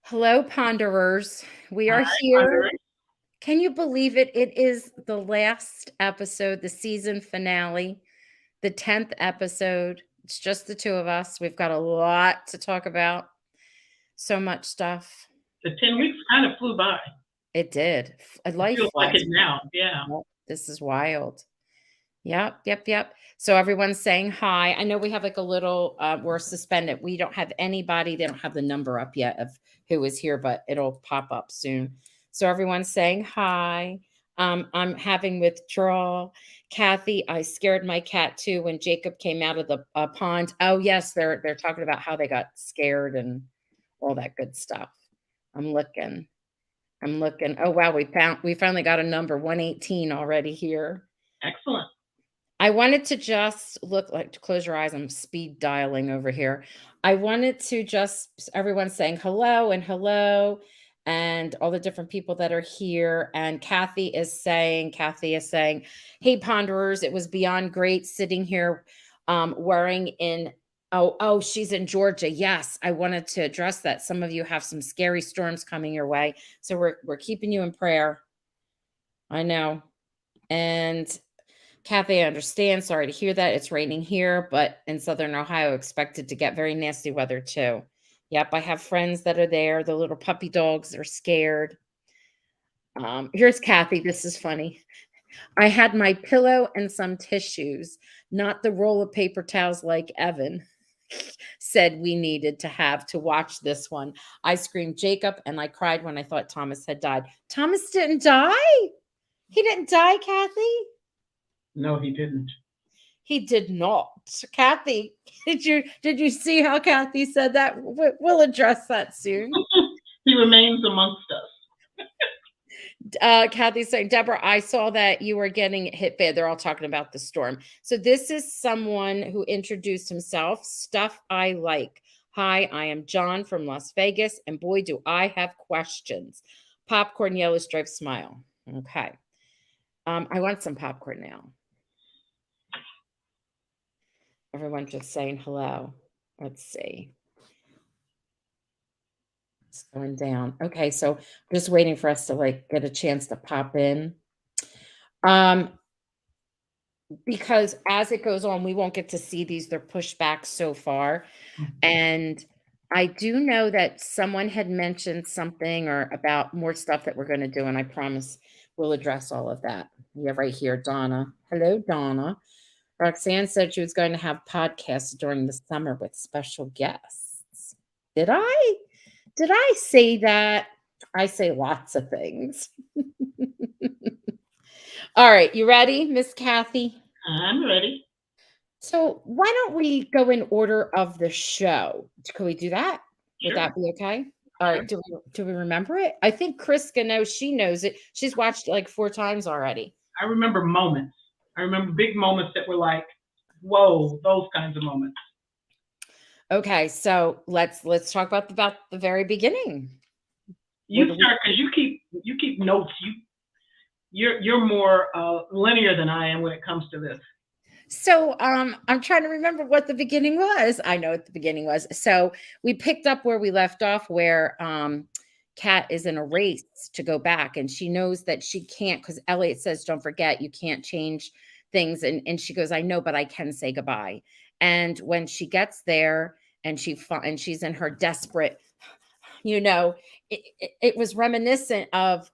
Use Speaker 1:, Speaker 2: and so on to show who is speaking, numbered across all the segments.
Speaker 1: Hello, Ponderers. We are
Speaker 2: Hi,
Speaker 1: here.
Speaker 2: Margaret.
Speaker 1: Can you believe it? It is the last episode, the season finale, the 10th episode. It's just the two of us. We've got a lot to talk about. So much stuff.
Speaker 2: The 10 weeks kind of flew by.
Speaker 1: It did. A
Speaker 2: It
Speaker 1: life
Speaker 2: feels like
Speaker 1: flies
Speaker 2: it
Speaker 1: by.
Speaker 2: now. Yeah.
Speaker 1: Yep, this is wild. Yep. So everyone's saying hi. I know we have like a little, we're suspended. We don't have anybody. They don't have the number up yet of who is here, but it'll pop up soon. So everyone's saying hi. I'm having withdrawal. Kathy, I scared my cat too when Jacob came out of the pond. Oh yes, they're talking about how they got scared and all that good stuff. I'm looking. I'm looking. Oh wow, we finally got a number 118 already here.
Speaker 2: Excellent.
Speaker 1: I wanted to just look like to close your eyes. I'm speed dialing over here. I wanted to just everyone saying hello and all the different people that are here. And Kathy is saying, hey ponderers, it was beyond great sitting here wearing in she's in Georgia. Yes, I wanted to address that. Some of you have some scary storms coming your way. So we're keeping you in prayer. I know. And Kathy, I understand. Sorry to hear that. It's raining here, but in Southern Ohio, expected to get very nasty weather too. Yep, I have friends that are there. The little puppy dogs are scared. Here's Kathy. This is funny. I had my pillow and some tissues, not the roll of paper towels like Evan said we needed to have to watch this one. I screamed Jacob and I cried when I thought Thomas had died. Thomas didn't die? He didn't die, Kathy?
Speaker 2: No, he didn't.
Speaker 1: He did not. Kathy, did you see how Kathy said that? We'll address that soon.
Speaker 2: He remains amongst us.
Speaker 1: Kathy's saying, Deborah, I saw that you were getting hit bad. They're all talking about the storm. So this is someone who introduced himself. Stuff I like. Hi, I am John from Las Vegas, and boy, do I have questions. Popcorn, yellow stripe, smile. Okay. I want some popcorn now. Everyone just saying hello. Let's see. It's going down. Okay, so just waiting for us to like get a chance to pop in. Because as it goes on, we won't get to see these. They're pushed back so far. And I do know that someone had mentioned something or about more stuff that we're going to do, and I promise we'll address all of that. We have right here, Donna. Hello, Donna. Roxanne said she was going to have podcasts during the summer with special guests. Did I? Did I say that? I say lots of things. All right, you ready, Miss Kathy?
Speaker 2: I'm ready.
Speaker 1: So why don't we go in order of the show? Can we do that? Would
Speaker 2: Sure.
Speaker 1: that be okay? All
Speaker 2: Sure.
Speaker 1: right. Do we remember it? I think Kriska knows she knows it. She's watched it like 4 times already.
Speaker 2: I remember moments. I remember big moments that were like, whoa, those kinds of moments.
Speaker 1: Okay, so let's talk about the very beginning.
Speaker 2: You start because you keep notes. You're more linear than I am when it comes to this.
Speaker 1: So I'm trying to remember what the beginning was. I know what the beginning was. So we picked up where we left off, where Kat is in a race to go back, and she knows that she can't because Elliot says, "Don't forget, you can't change things." And she goes, "I know, but I can say goodbye." And when she gets there, and she's in her desperate, you know, it was reminiscent of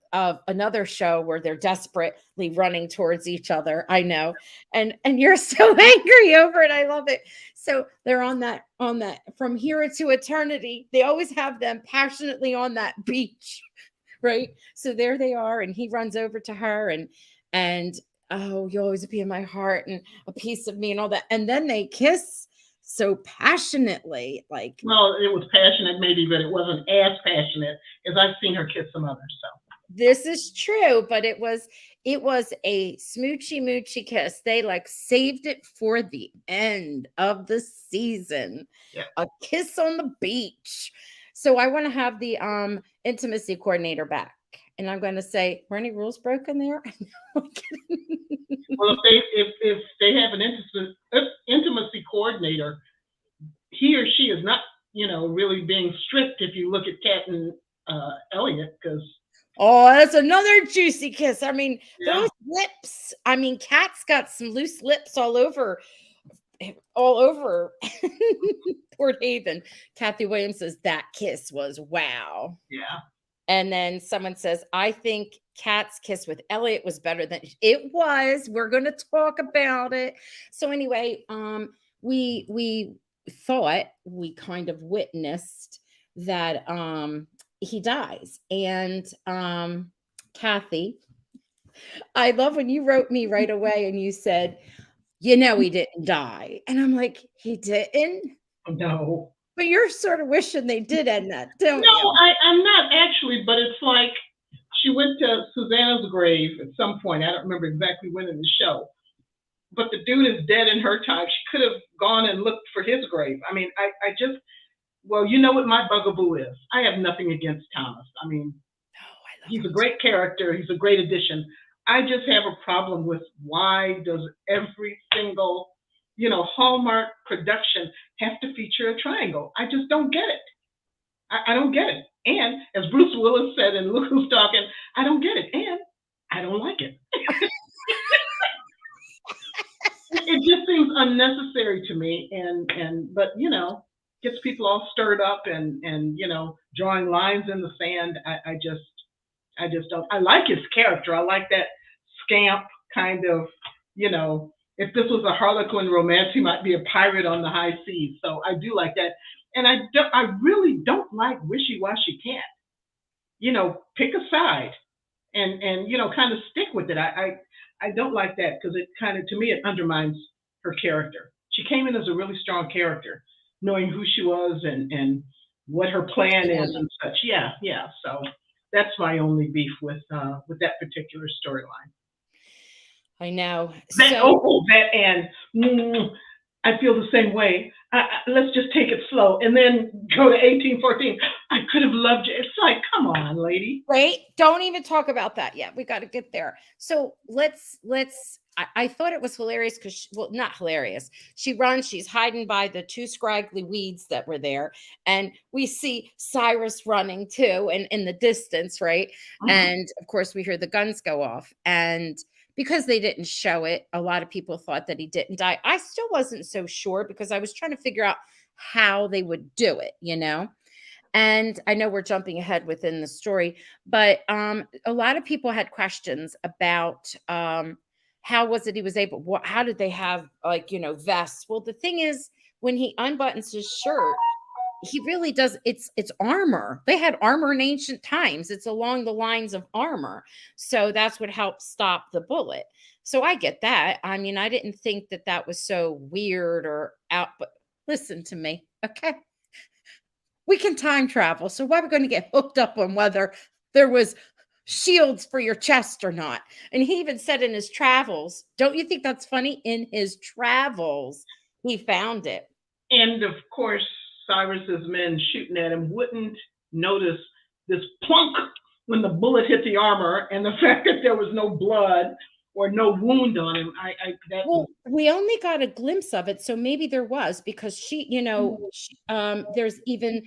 Speaker 1: another show where they're desperately running towards each other. I know, and you're so angry over it. I love it. So they're on that from here to eternity. They always have them passionately on that beach, right? So there they are, and he runs over to her and oh, you'll always be in my heart and a piece of me and all that, and then they kiss so passionately, like
Speaker 2: Well, it was passionate maybe, but it wasn't as passionate as I've seen her kiss some others. So
Speaker 1: this is true, but it was a smoochy moochy kiss. They like saved it for the end of the season.
Speaker 2: yeah.
Speaker 1: A kiss on the beach. So I want to have the intimacy coordinator back. And I'm going to say, were any rules broken there? I'm kidding.
Speaker 2: Well, if they have an intimacy coordinator, he or she is not, really being strict. If you look at Kat and Elliot, because
Speaker 1: Oh, that's another juicy kiss. I mean,
Speaker 2: yeah,
Speaker 1: those lips. I mean, Kat's got some loose lips all over Port Haven. Kathy Williams says that kiss was wow.
Speaker 2: yeah.
Speaker 1: And then someone says, I think Kat's kiss with Elliot was better than it was. We're going to talk about it. So anyway, we thought we kind of witnessed that he dies. And Kathy, I love when you wrote me right away and you said, he didn't die. And I'm like, he didn't?
Speaker 2: No.
Speaker 1: But you're sort of wishing they did end that, don't
Speaker 2: No,
Speaker 1: you?
Speaker 2: I'm not actually, but it's like she went to Susanna's grave at some point. I don't remember exactly when in the show. But the dude is dead in her time. She could have gone and looked for his grave. I mean, I just, well, you know what my bugaboo is. I have nothing against Thomas. I mean, he's a great character. He's a great addition. I just have a problem with why does every single, Hallmark production have to feature a triangle? I just don't get it. I don't get it. And as Bruce Willis said in Look Who's Talking, I don't get it. And I don't like it. It just seems unnecessary to me. But gets people all stirred up and drawing lines in the sand. I just don't. I like his character. I like that scamp kind of, if this was a Harlequin romance, he might be a pirate on the high seas. So I do like that. And I really don't like wishy-washy cat. Pick a side and kind of stick with it. I don't like that because it kind of, to me, it undermines her character. She came in as a really strong character, knowing who she was and what her plan is and such. Yeah, yeah. So that's my only beef with that particular storyline.
Speaker 1: I know.
Speaker 2: That and I feel the same way. Let's just take it slow and then go to 1814. I could have loved you. It's like, come on, lady.
Speaker 1: Right? Don't even talk about that yet. We got to get there. So let's. I thought it was hilarious because, well, not hilarious. She runs. She's hiding by the two scraggly weeds that were there, and we see Cyrus running too, and in the distance, right? And of course, we hear the guns go off, and because they didn't show it, a lot of people thought that he didn't die. I still wasn't so sure because I was trying to figure out how they would do it, And I know we're jumping ahead within the story, but a lot of people had questions about how was it he was able, how did they have vests? Well, the thing is, when he unbuttons his shirt, he really does. It's armor. They had armor in ancient times. It's along the lines of armor. So that's what helped stop the bullet. So I get that. I mean, I didn't think that that was so weird or out, but listen to me. Okay. We can time travel. So why are we going to get hooked up on whether there was shields for your chest or not? And he even said in his travels, don't you think that's funny? In his travels, he found it.
Speaker 2: And of course, Cyrus's men shooting at him wouldn't notice this plunk when the bullet hit the armor and the fact that there was no blood or no wound on him.
Speaker 1: We only got a glimpse of it, so maybe there was, because there's even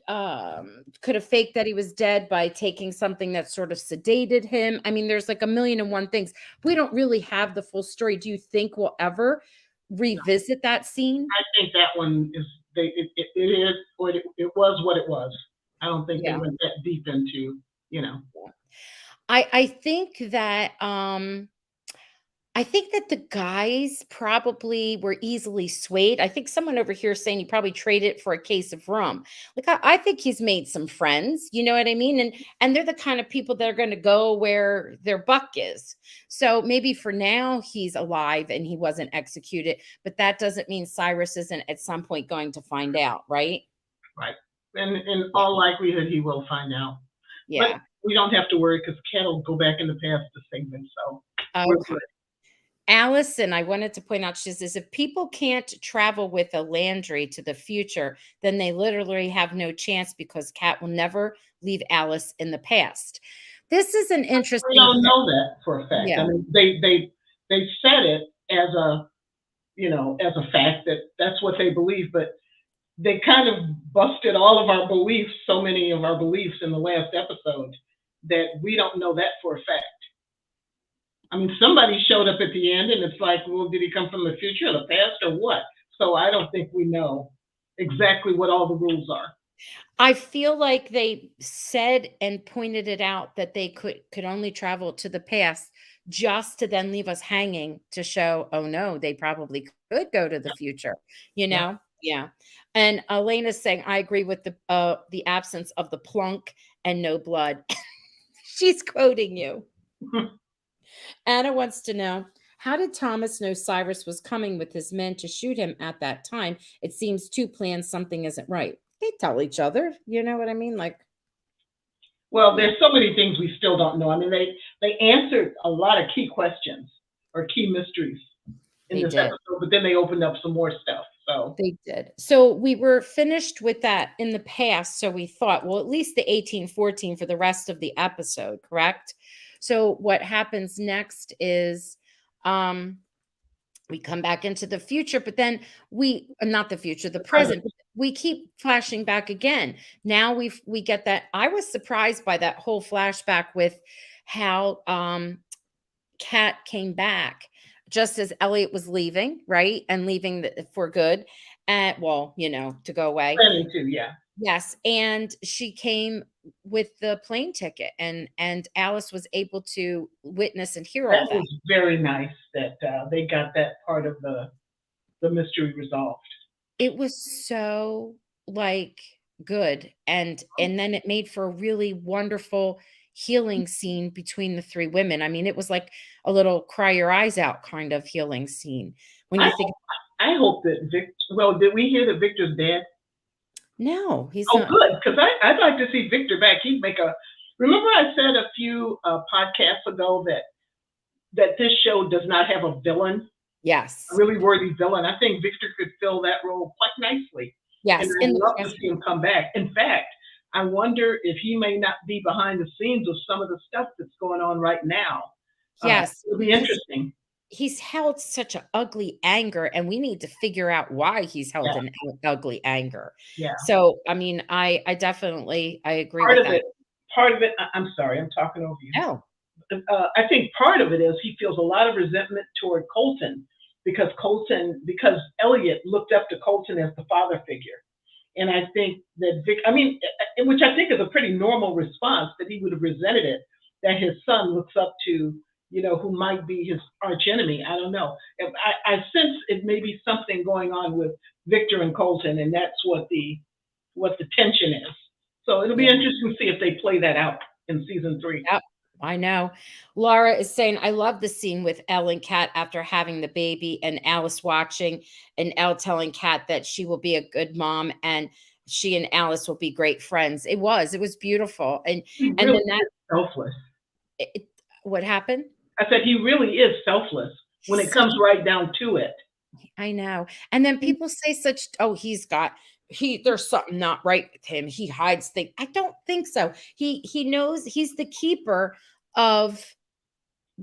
Speaker 1: could have faked that he was dead by taking something that sort of sedated him. I mean, there's like a million and one things. We don't really have the full story. Do you think we'll ever revisit that scene?
Speaker 2: I think that one is it is what it was what it was. I don't think they went that deep into.
Speaker 1: I think that the guys probably were easily swayed. I think someone over here is saying he probably traded it for a case of rum. Like, I think he's made some friends, you know what I mean? And they're the kind of people that are going to go where their buck is. So maybe for now he's alive and he wasn't executed, but that doesn't mean Cyrus isn't at some point going to find out, right?
Speaker 2: Right. And in all likelihood, he will find out.
Speaker 1: Yeah.
Speaker 2: But we don't have to worry because Cat will go back in the past to save them. So we're good.
Speaker 1: Allison, I wanted to point out, she says, if people can't travel with a Landry to the future, then they literally have no chance because Cat will never leave Alice in the past. This is an interesting.
Speaker 2: We don't know that for a fact. Yeah. I mean, they said it as a, as a fact that that's what they believe, but they kind of busted all of our beliefs, so many of our beliefs in the last episode, that we don't know that for a fact. I mean, somebody showed up at the end, and it's like, well, did he come from the future or the past or what? So I don't think we know exactly what all the rules are.
Speaker 1: I feel like they said and pointed it out that they could only travel to the past just to then leave us hanging to show, oh no, they probably could go to the future, you
Speaker 2: Yeah.
Speaker 1: know? Yeah. And Elena's saying, I agree with the absence of the plunk and no blood. She's quoting you. Anna wants to know, how did Thomas know Cyrus was coming with his men to shoot him at that time? It seems two plans, something isn't right. They tell each other, you know what I mean? Like,
Speaker 2: Well,
Speaker 1: yeah,
Speaker 2: there's so many things we still don't know. I mean, they answered a lot of key questions or key mysteries in
Speaker 1: they
Speaker 2: this
Speaker 1: did.
Speaker 2: episode, but then they opened up some more stuff. So
Speaker 1: They did. So we were finished with that in the past. So we thought, well, at least the 1814 for the rest of the episode, correct? So what happens next is um we come back into the future, but then we not the future, the
Speaker 2: the present.
Speaker 1: present. We keep flashing back again. Now we get that. I was surprised by that whole flashback with how Kat came back just as Elliot was leaving, right? And leaving for good. And well, to go away.
Speaker 2: Planning to, yeah.
Speaker 1: Yes, and she came with the plane ticket, and Alice was able to witness and hear all
Speaker 2: That
Speaker 1: that.
Speaker 2: was very nice that they got that part of the mystery resolved.
Speaker 1: It was so, like, good, and then it made for a really wonderful healing scene between the 3 women. I mean, it was like a little cry your eyes out kind of healing scene when
Speaker 2: I
Speaker 1: you think,
Speaker 2: hope, I hope that Victor. Well, did we hear that Victor's dead?
Speaker 1: "No, he's
Speaker 2: Oh,
Speaker 1: not."
Speaker 2: good, because I'd like to see Victor back. He'd make a. Remember, I said a few podcasts ago that this show does not have a villain, a
Speaker 1: Yes.
Speaker 2: really worthy villain. I think Victor could fill that role quite nicely, and
Speaker 1: Yes,
Speaker 2: I'd
Speaker 1: in the
Speaker 2: love to
Speaker 1: present.
Speaker 2: see him come back. In fact, I wonder if he may not be behind the scenes of some of the stuff that's going on right now.
Speaker 1: Yes,
Speaker 2: It'll be
Speaker 1: because
Speaker 2: interesting.
Speaker 1: he's held such a ugly anger, and we need to figure out why he's held
Speaker 2: Yeah,
Speaker 1: an ugly anger.
Speaker 2: yeah.
Speaker 1: So, I mean, I definitely I agree
Speaker 2: Part
Speaker 1: with
Speaker 2: of
Speaker 1: that.
Speaker 2: it, part of it. I'm sorry, I'm talking over you.
Speaker 1: No.
Speaker 2: I think part of it is he feels a lot of resentment toward Colton because Elliot looked up to Colton as the father figure. And I think that Vic, I mean, which I think is a pretty normal response, that he would have resented it, that his son looks up to, who might be his arch enemy. I don't know. I sense it may be something going on with Victor and Colton, and that's what the tension is. So it'll be
Speaker 1: Yeah.
Speaker 2: interesting to see if they play that out in season 3.
Speaker 1: Yep. I know. Laura is saying, I love the scene with Elle and Kat after having the baby and Alice watching and Elle telling Kat that she will be a good mom and she and Alice will be great friends. It was beautiful. And
Speaker 2: He
Speaker 1: and
Speaker 2: really
Speaker 1: then that
Speaker 2: is selfless.
Speaker 1: it, what happened?
Speaker 2: I said he really is selfless when
Speaker 1: He's
Speaker 2: it
Speaker 1: such
Speaker 2: comes right down to it.
Speaker 1: I know. And then people say such, oh, there's something not right with him. He hides things. I don't think so. He knows he's the keeper of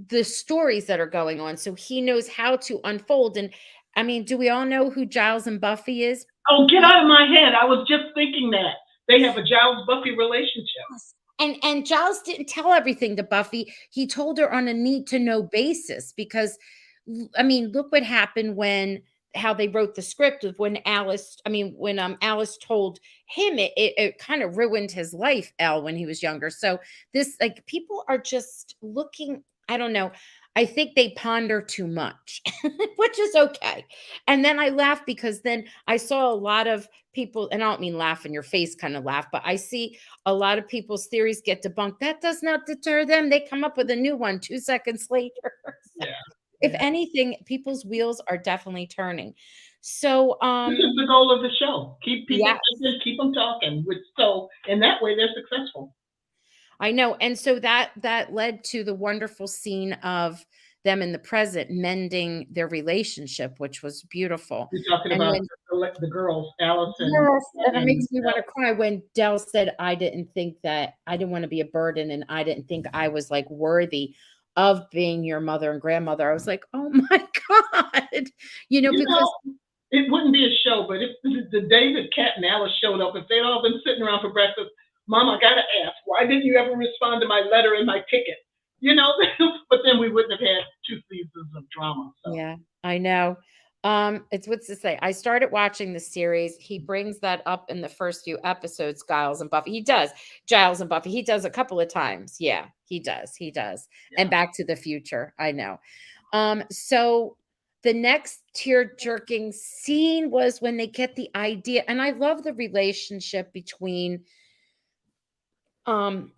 Speaker 1: the stories that are going on. So he knows how to unfold. And I mean, do we all know who Giles and Buffy is?
Speaker 2: Oh, get out of my head. I was just thinking that. They have a Giles Buffy relationship.
Speaker 1: Yes. And Giles didn't tell everything to Buffy. He told her on a need to know basis because I mean, look what happened when how they wrote the script of when Alice told him it kind of ruined his life, Elle, when he was younger. So this like people are just looking, I don't know. I think they ponder too much, which is okay. And then I laugh because then I saw a lot of people, and I don't mean laugh in your face kind of laugh, but I see a lot of people's theories get debunked. That does not deter them. They come up with a new one 2 seconds later.
Speaker 2: Yeah.
Speaker 1: If
Speaker 2: Yeah.
Speaker 1: anything, people's wheels are definitely turning. So,
Speaker 2: This is the goal of the show. Keep people
Speaker 1: yes,
Speaker 2: thinking, keep them talking. So in that way, they're successful.
Speaker 1: I know. And so that led to the wonderful scene of them in the present mending their relationship, which was beautiful.
Speaker 2: You're talking
Speaker 1: And
Speaker 2: about
Speaker 1: when
Speaker 2: the girls, Alice
Speaker 1: yes, and it
Speaker 2: and
Speaker 1: makes me want to cry when Dell said, I didn't think that I didn't want to be a burden and I didn't think I was like worthy of being your mother and grandmother. I was like, oh my God,
Speaker 2: you know,
Speaker 1: because
Speaker 2: it wouldn't be a show, but if the day that Kat and Alice showed up, if they'd all been sitting around for breakfast, Mom, I gotta ask, why didn't you ever respond to my letter and my ticket? You know, but then we wouldn't have had two seasons of drama. So
Speaker 1: Yeah, I know. It's what's to say. I started watching the series. He brings that up in the first few episodes, Giles and Buffy. He does. Giles and Buffy. He does a couple of times. Yeah, he does. He does. And
Speaker 2: yeah,
Speaker 1: Back to the Future. I know. So the next tear jerking scene was when they get the idea, and I love the relationship between um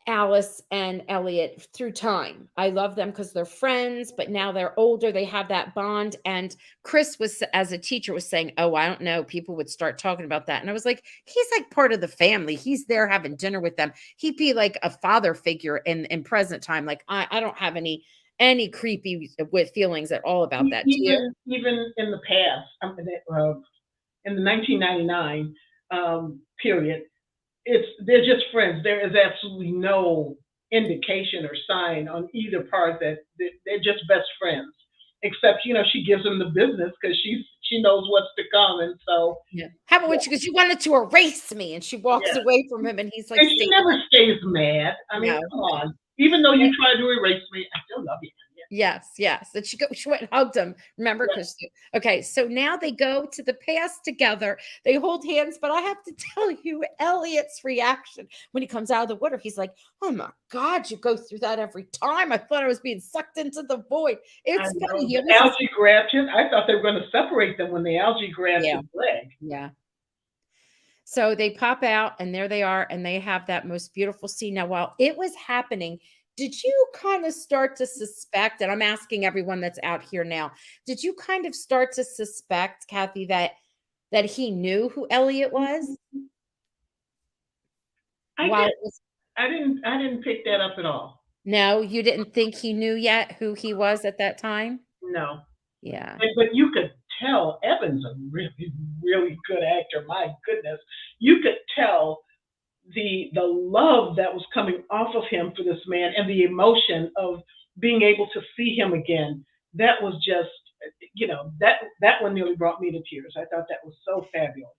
Speaker 1: Alice and Elliot through time. I love them because they're friends, but now they're older. They have that bond. And Chris was, as a teacher, was saying, "Oh, I don't know." People would start talking about that, and I was like, "He's like part of the family. He's there having dinner with them. He'd be like a father figure in present time. Like I don't have any creepy with feelings at all about that. Do you?"
Speaker 2: even in the past, in the 1999 period, they're just friends. There is absolutely no indication or sign on either part that they're just best friends. Except, she gives him the business because she knows what's to come, and so
Speaker 1: Yeah. How about when
Speaker 2: yeah,
Speaker 1: she goes, "You wanted to erase me," and she walks
Speaker 2: yeah.
Speaker 1: away from him, and he's like,
Speaker 2: And she
Speaker 1: "Stay
Speaker 2: never
Speaker 1: away."
Speaker 2: stays mad. I mean,
Speaker 1: No,
Speaker 2: come
Speaker 1: no.
Speaker 2: on. Even though you try to erase me, I still love you.
Speaker 1: Yes, yes, and she went and hugged him, remember?
Speaker 2: Yeah,
Speaker 1: 'Cause okay, so now they go to the past together, they hold hands, but I have to tell you, Elliot's reaction when he comes out of the water, he's like, "Oh my god, you go through that every time. I thought I was being sucked into the void."
Speaker 2: I
Speaker 1: It's funny,
Speaker 2: know.
Speaker 1: he
Speaker 2: The
Speaker 1: almost is.
Speaker 2: algae grabbed his. I thought they were going to separate them when the algae grabbed
Speaker 1: Yeah,
Speaker 2: his leg.
Speaker 1: yeah. So they pop out and there they are, and they have that most beautiful scene. Now, while it was happening, did you kind of start to suspect, and I'm asking everyone that's out here now, did you kind of start to suspect, Kathy, that he knew who Elliot was
Speaker 2: I
Speaker 1: while
Speaker 2: did.
Speaker 1: it was
Speaker 2: I didn't pick that up at all.
Speaker 1: no, you didn't think he knew yet who he was at that time?
Speaker 2: No.
Speaker 1: Yeah.
Speaker 2: But you could tell Evan's a really, really good actor. My goodness. You could tell the love that was coming off of him for this man and the emotion of being able to see him again. That was just, that one nearly brought me to tears. I thought that was so fabulous.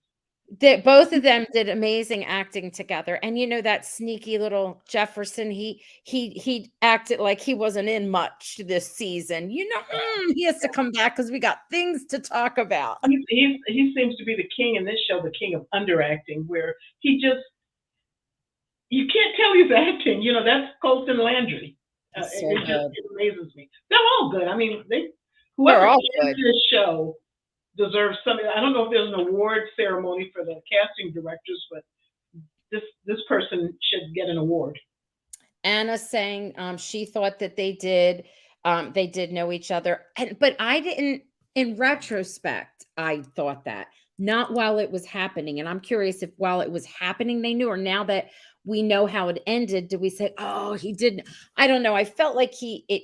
Speaker 1: That both of them did amazing acting together, and, that sneaky little Jefferson, he acted like he wasn't in much this season, he has to come back because we got things to talk about.
Speaker 2: He seems to be the king in this show, the king of underacting, where he just you can't tell he's acting. That's Colton Landry.
Speaker 1: He's so good.
Speaker 2: It amazes me. They're all good. I mean,
Speaker 1: They're
Speaker 2: whoever
Speaker 1: all
Speaker 2: cast
Speaker 1: good.
Speaker 2: this show deserves something. I don't know if there's an award ceremony for the casting directors, but this person should get an award.
Speaker 1: Anna saying, she thought that they did know each other, but I didn't. In retrospect, I thought that, not while it was happening, and I'm curious if while it was happening they knew, or now that we know how it ended, do we say, "Oh, he didn't." I don't know. I felt like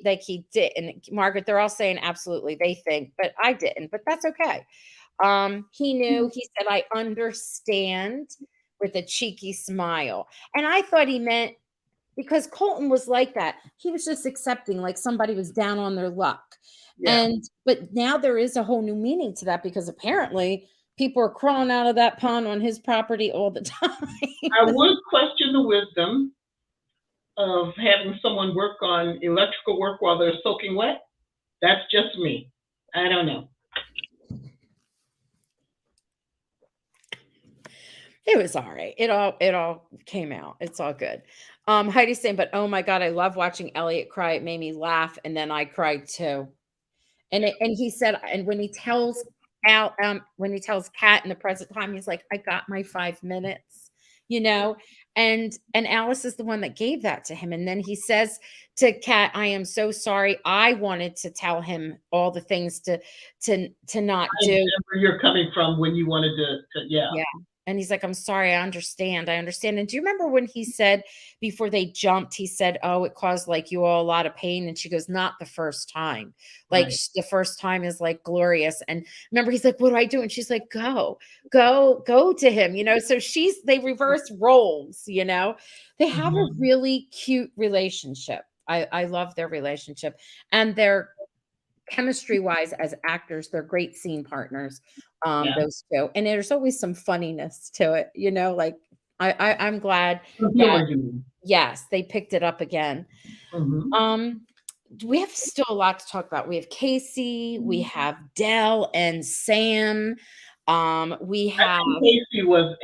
Speaker 1: like he did. And Margaret, they're all saying absolutely they think, but I didn't. But that's okay. He knew. He said, "I understand," with a cheeky smile, and I thought he meant because Colton was like that. He was just accepting, like somebody was down on their luck.
Speaker 2: Yeah,
Speaker 1: And but now there is a whole new meaning to that because apparently people are crawling out of that pond on his property all the time.
Speaker 2: I would question the wisdom of having someone work on electrical work while they're soaking wet. That's just me. I don't know.
Speaker 1: It was all right. It all came out. It's all good. Heidi's saying, but oh my God, I love watching Elliot cry. It made me laugh, and then I cried too. And he said, and when he tells Kat in the present time, he's like, "I got my 5 minutes," you know, and Alice is the one that gave that to him. And then he says to Kat, "I am so sorry. I wanted to tell him all the things to not
Speaker 2: I
Speaker 1: do."
Speaker 2: understand where you're coming from when you wanted yeah.
Speaker 1: Yeah. And he's like, "I'm sorry. I understand. I understand." And do you remember when he said before they jumped, he said, "Oh, it caused like you all a lot of pain." And she goes, "Not the first time. Like
Speaker 2: Right.
Speaker 1: the first time is like glorious." And remember, he's like, "What do I do?" And she's like, go to him, So they reverse roles. They have a
Speaker 2: Mhm.
Speaker 1: really cute relationship. I love their relationship. And chemistry wise as actors, they're great scene partners,
Speaker 2: Yeah.
Speaker 1: those two. And there's always some funniness to it, like I'm glad
Speaker 2: The
Speaker 1: that
Speaker 2: humor, you mean.
Speaker 1: yes, they picked it up again.
Speaker 2: Hmm.
Speaker 1: Um, we have still a lot to talk about. We have Casey, we have Dell and Sam. We
Speaker 2: I
Speaker 1: have
Speaker 2: think Casey was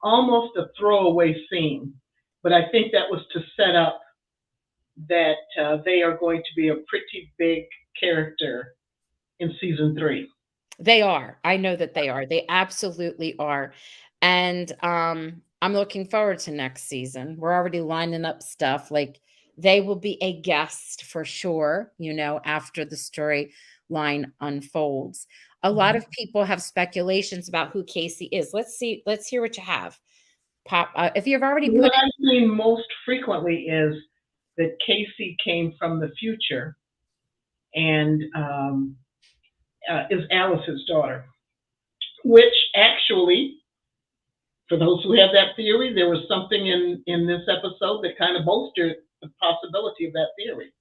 Speaker 2: almost a throwaway scene, but I think that was to set up that they are going to be a pretty big character in season 3.
Speaker 1: They are. I know that they are. They absolutely are. And I'm looking forward to next season. We're already lining up stuff. Like they will be a guest for sure, after the storyline unfolds. A lot
Speaker 2: Mhm.
Speaker 1: of people have speculations about who Casey is. Let's hear what you have. Pop if you've already put
Speaker 2: What I've seen most frequently is that Casey came from the future and is Alice's daughter, which actually, for those who have that theory, there was something in this episode that kind of bolstered the possibility of that theory.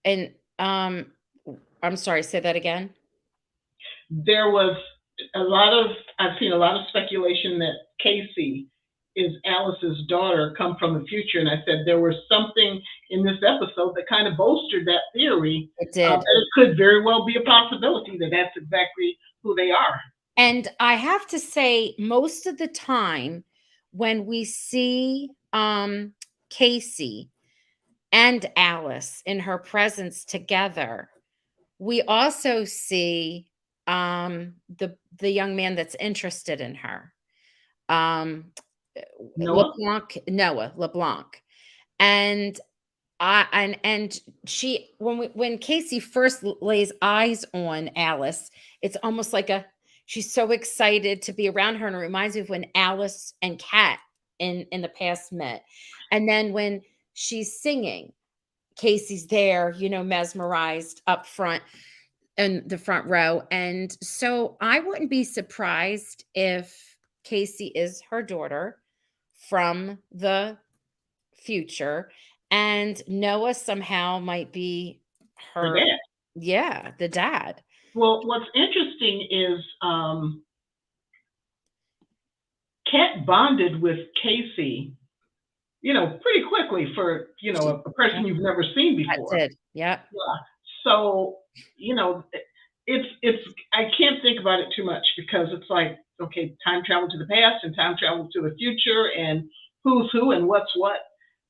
Speaker 1: and I'm sorry, say that again.
Speaker 2: There was I've seen a lot of speculation that Casey is Alice's daughter come from the future. And I said there was something in this episode that kind of bolstered that theory.
Speaker 1: It did.
Speaker 2: That it could very well be a possibility that that's exactly who they are.
Speaker 1: And I have to say, most of the time when we see Casey and Alice in her presence together, we also see the young man that's interested in her. Um
Speaker 2: Noah?
Speaker 1: Noah LeBlanc. And and she when Casey first lays eyes on Alice, it's almost like she's so excited to be around her, and it reminds me of when Alice and Kat in the past met. And then when she's singing, Casey's there, mesmerized up front in the front row. And so I wouldn't be surprised if Casey is her daughter from the future, and Noah somehow might be
Speaker 2: Her
Speaker 1: her,
Speaker 2: dad.
Speaker 1: yeah, the dad.
Speaker 2: Well, what's interesting is Kat bonded with Casey, pretty quickly for,
Speaker 1: She
Speaker 2: a person you've never seen
Speaker 1: that
Speaker 2: before.
Speaker 1: did. Yeah.
Speaker 2: Yeah. So, you know, it's I can't think about it too much because it's like, okay, time travel to the past and time travel to the future and who's who and what's what.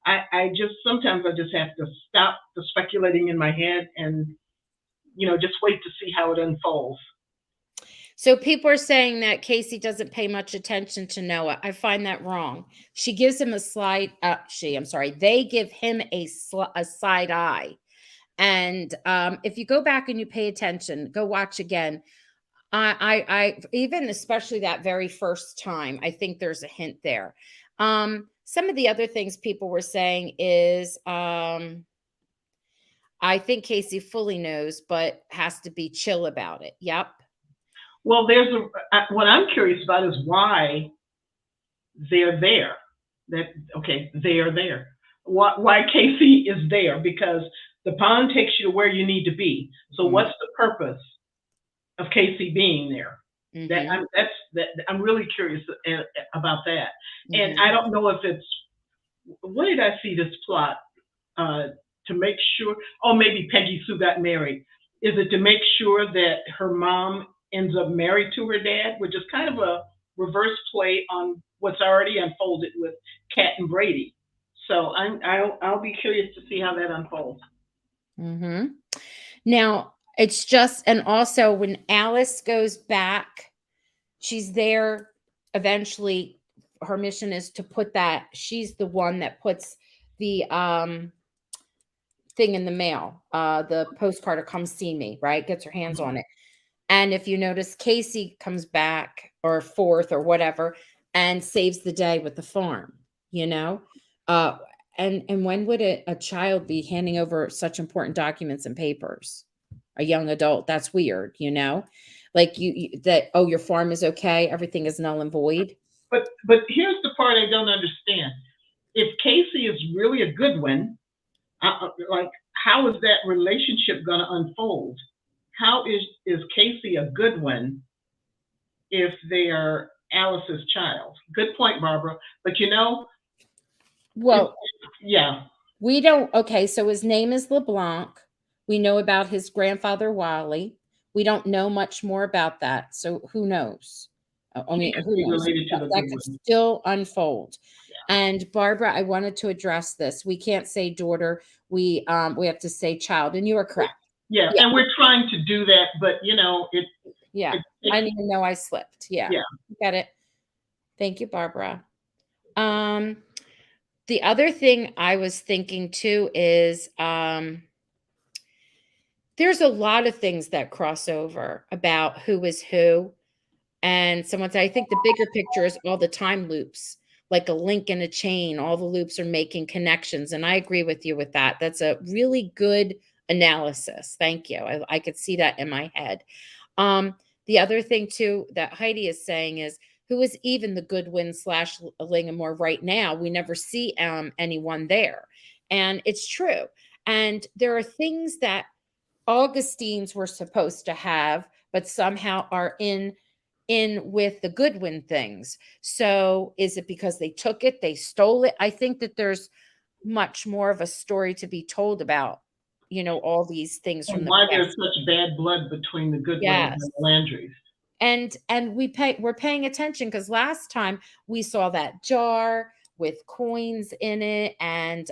Speaker 2: I just sometimes I just have to stop the speculating in my head and just wait to see how it unfolds.
Speaker 1: So people are saying that Casey doesn't pay much attention to Noah. I find that wrong. She gives him a I'm sorry, they give him a side eye. And if you go back and you pay attention, go watch again. I even especially that very first time, I think there's a hint there. Some of the other things people were saying is I think Casey fully knows, but has to be chill about it. Yep.
Speaker 2: Well, what I'm curious about is why they're there. That okay, they are there. Why Casey is there? Because the pond takes you to where you need to be. So
Speaker 1: Mhm.
Speaker 2: what's the purpose of Casey being there?
Speaker 1: Mhm.
Speaker 2: I'm really curious about that. And
Speaker 1: Mhm.
Speaker 2: I don't know if it's what did I see this plot uh, to make sure? Oh, maybe Peggy Sue got married. Is it to make sure that her mom ends up married to her dad, which is kind of a reverse play on what's already unfolded with Kat and Brady? So I'll be curious to see how that unfolds.
Speaker 1: Mhm. Now, it's just and also when Alice goes back, she's there eventually. Her mission is to put that she's the one that puts the thing in the mail, the postcard or come see me, right? Gets her hands
Speaker 2: Mhm.
Speaker 1: on it. And if you notice, Casey comes back or forth or whatever and saves the day with the farm, you know? Uh, and when would a child be handing over such important documents and papers? A young adult. That's weird. Like that, oh, your farm is okay, everything is null and void.
Speaker 2: But here's the part I don't understand. If Casey is really a good one, like how is that relationship going to unfold? How is Casey a good one if they are Alice's child? Good point, Barbara. But
Speaker 1: Well,
Speaker 2: yeah.
Speaker 1: we don't. Okay, so his name is LeBlanc. We know about his grandfather Wally. We don't know much more about that. So who knows? I
Speaker 2: He
Speaker 1: mean,
Speaker 2: could
Speaker 1: who
Speaker 2: be
Speaker 1: knows?
Speaker 2: related to the
Speaker 1: That
Speaker 2: good
Speaker 1: could
Speaker 2: one.
Speaker 1: still unfold.
Speaker 2: Yeah.
Speaker 1: And Barbara, I wanted to address this. We can't say daughter. We have to say child, and you are correct.
Speaker 2: Yeah,
Speaker 1: Yeah,
Speaker 2: and we're trying to do that, but
Speaker 1: yeah.
Speaker 2: it
Speaker 1: I didn't even know I slipped. Yeah,
Speaker 2: yeah.
Speaker 1: got it. Thank you, Barbara. Um, the other thing I was thinking too is there's a lot of things that cross over about who is who. And someone said, I think the bigger picture is all the time loops, like a link in a chain. All the loops are making connections. And I agree with you with that. That's a really good analysis. Thank you. I could see that in my head. The other thing too that Heidi is saying is who is even the Goodwin slash Lingamore right now? We never see anyone there. And it's true. And there are things that Augustines were supposed to have, but somehow are in with the Goodwin things. So is it because they took it, they stole it? I think that there's much more of a story to be told about, all these things from
Speaker 2: And
Speaker 1: the
Speaker 2: why there's
Speaker 1: past.
Speaker 2: such bad blood between the Goodwins
Speaker 1: Yes.
Speaker 2: and the Landrys.
Speaker 1: And we're paying attention because last time we saw that jar with coins in it, and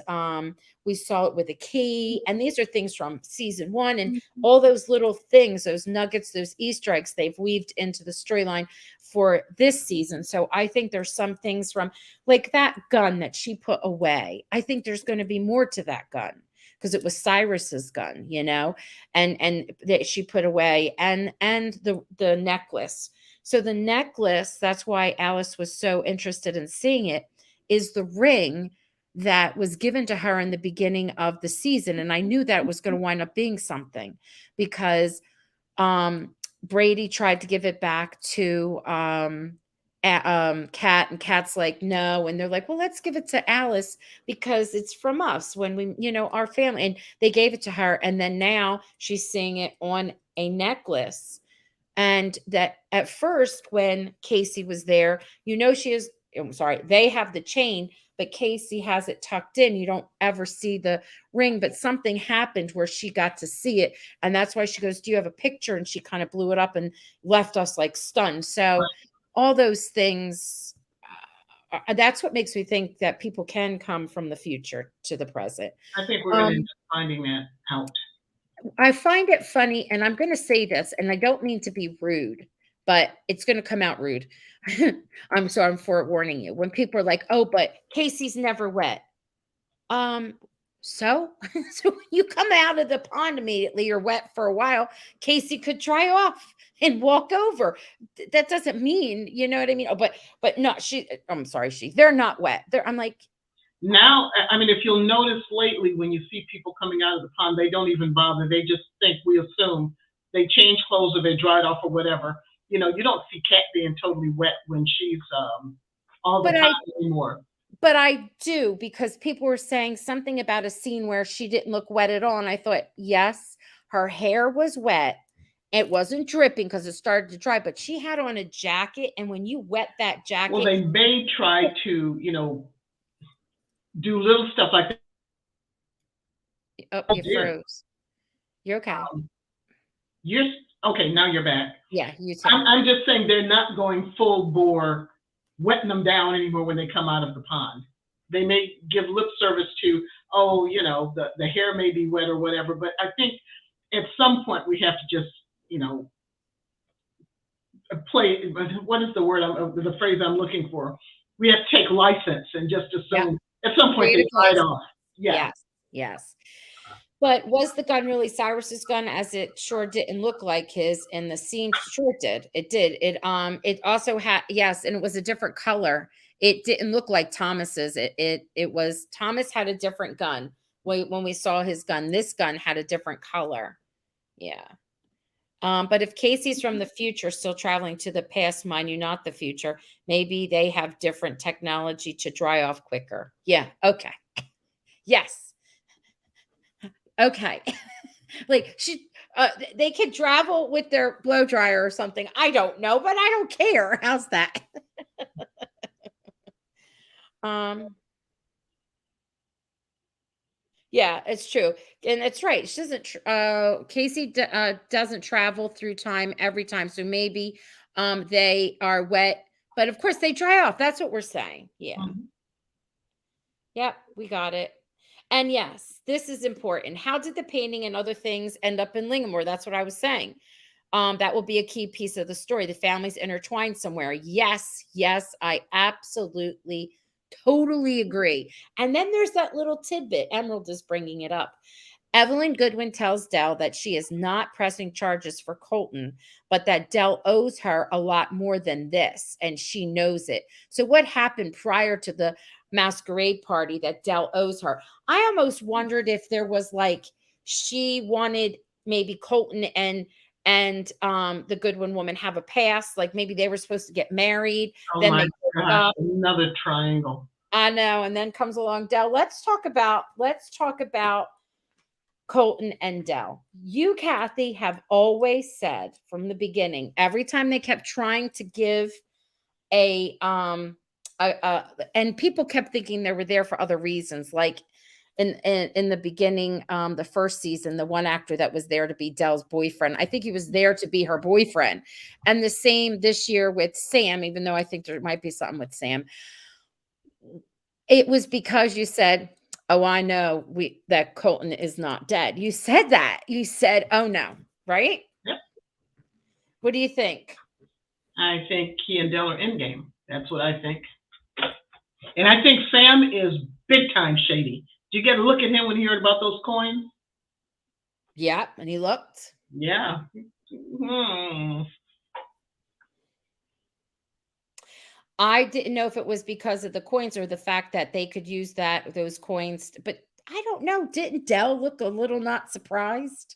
Speaker 1: we saw it with a key, and these are things from season 1, and all those little things, those nuggets, those Easter eggs they've weaved into the storyline for this season. So I think there's some things from like that gun that she put away. I think there's going to be more to that gun because it was Cyrus's gun, and that she put away, and the necklace. So the necklace, that's why Alice was so interested in seeing it, is the ring that was given to her in the beginning of the season. And I knew that was going to wind up being something because Brady tried to give it back to Kat, and Kat's like, no. And they're like, well, let's give it to Alice because it's from us when we, our family. And they gave it to her. And then now she's seeing it on a necklace. And that at first, when Casey was there, she is, I'm sorry, they have the chain, but Casey has it tucked in. You don't ever see the ring, but something happened where she got to see it. And that's why she goes, do you have a picture? And she kind of blew it up and left us like stunned. So all those things, that's what makes me think that people can come from the future to the present.
Speaker 2: I think we're going to end up finding that out.
Speaker 1: I find it funny, and I'm going to say this, and I don't mean to be rude, but it's going to come out rude. I'm forewarning you. When people are like, "Oh, but Casey's never wet," so when you come out of the pond immediately, you're wet for a while. Casey could dry off and walk over. That doesn't mean, you know what I mean? Oh, but no, I'm sorry, they're not wet. I'm like.
Speaker 2: Now, I mean, if you'll notice lately, when you see people coming out of the pond, they don't even bother. They just think, we assume they change clothes or they dried off or whatever. You don't see Kat being totally wet when she's on the pond anymore.
Speaker 1: But I do, because people were saying something about a scene where she didn't look wet at all. And I thought, yes, her hair was wet. It wasn't dripping because it started to dry, but she had on a jacket. And when you wet that jacket.
Speaker 2: Well, they may try to, do little stuff like that.
Speaker 1: Oh, you froze. You're okay.
Speaker 2: You're okay. Now you're back.
Speaker 1: Yeah, you too.
Speaker 2: I'm just saying they're not going full bore, wetting them down anymore when they come out of the pond. They may give lip service to, the hair may be wet or whatever, but I think at some point we have to just, play. What is the word? The phrase I'm looking for? We have to take license and just assume at some point they dried off. Yeah.
Speaker 1: Yes. But was the gun really Cyrus's gun, as it sure didn't look like his in the scene? Sure did. It did. It also had, yes, and it was a different color. It didn't look like Thomas's. It was, Thomas had a different gun. When we saw his gun, this gun had a different color. Yeah. But if Casey's from the future, still traveling to the past, mind you, not the future, maybe they have different technology to dry off quicker. Yeah. Okay. Yes. Okay. Like they could travel with their blow dryer or something. I don't know, but I don't care. How's that? Um, yeah, it's true. And it's right. She doesn't Casey doesn't travel through time every time. So maybe they are wet, but of course they dry off. That's what we're saying. Yeah.
Speaker 2: Mhm.
Speaker 1: Yep, we got it. And yes, this is important. How did the painting and other things end up in Lingamore? That's what I was saying. That will be a key piece of the story. The family's intertwined somewhere. Yes, yes, I absolutely, totally agree. And then there's that little tidbit. Emerald is bringing it up. Evelyn Goodwin tells Dell that she is not pressing charges for Colton, but that Dell owes her a lot more than this, and she knows it. So, what happened prior to the masquerade party that Dell owes her? I almost wondered if there was like she wanted maybe Colton and the Goodwin woman have a past, like maybe they were supposed to get married,
Speaker 2: Oh
Speaker 1: then
Speaker 2: my
Speaker 1: they broke
Speaker 2: gosh,
Speaker 1: up.
Speaker 2: another triangle.
Speaker 1: I know, and then comes along Dell. Let's talk about Colton and Dell. You, Kathy, have always said from the beginning, every time they kept trying to give and people kept thinking they were there for other reasons, like in the beginning, the first season, the one actor that was there to be Dell's boyfriend, I think he was there to be her boyfriend. And the same this year with Sam, even though I think there might be something with Sam. It was because you said, "Oh, I know that Colton is not dead." You said that. You said, "Oh no," right?
Speaker 2: Yep.
Speaker 1: What do you think?
Speaker 2: I think he and Dell are in game. That's what I think. And I think Sam is big time shady. Did you get a look at him when he heard about those coins?
Speaker 1: Yeah, and he looked.
Speaker 2: Yeah.
Speaker 1: I didn't know if it was because of the coins or the fact that they could use those coins, but I don't know. Didn't Dell look a little not surprised?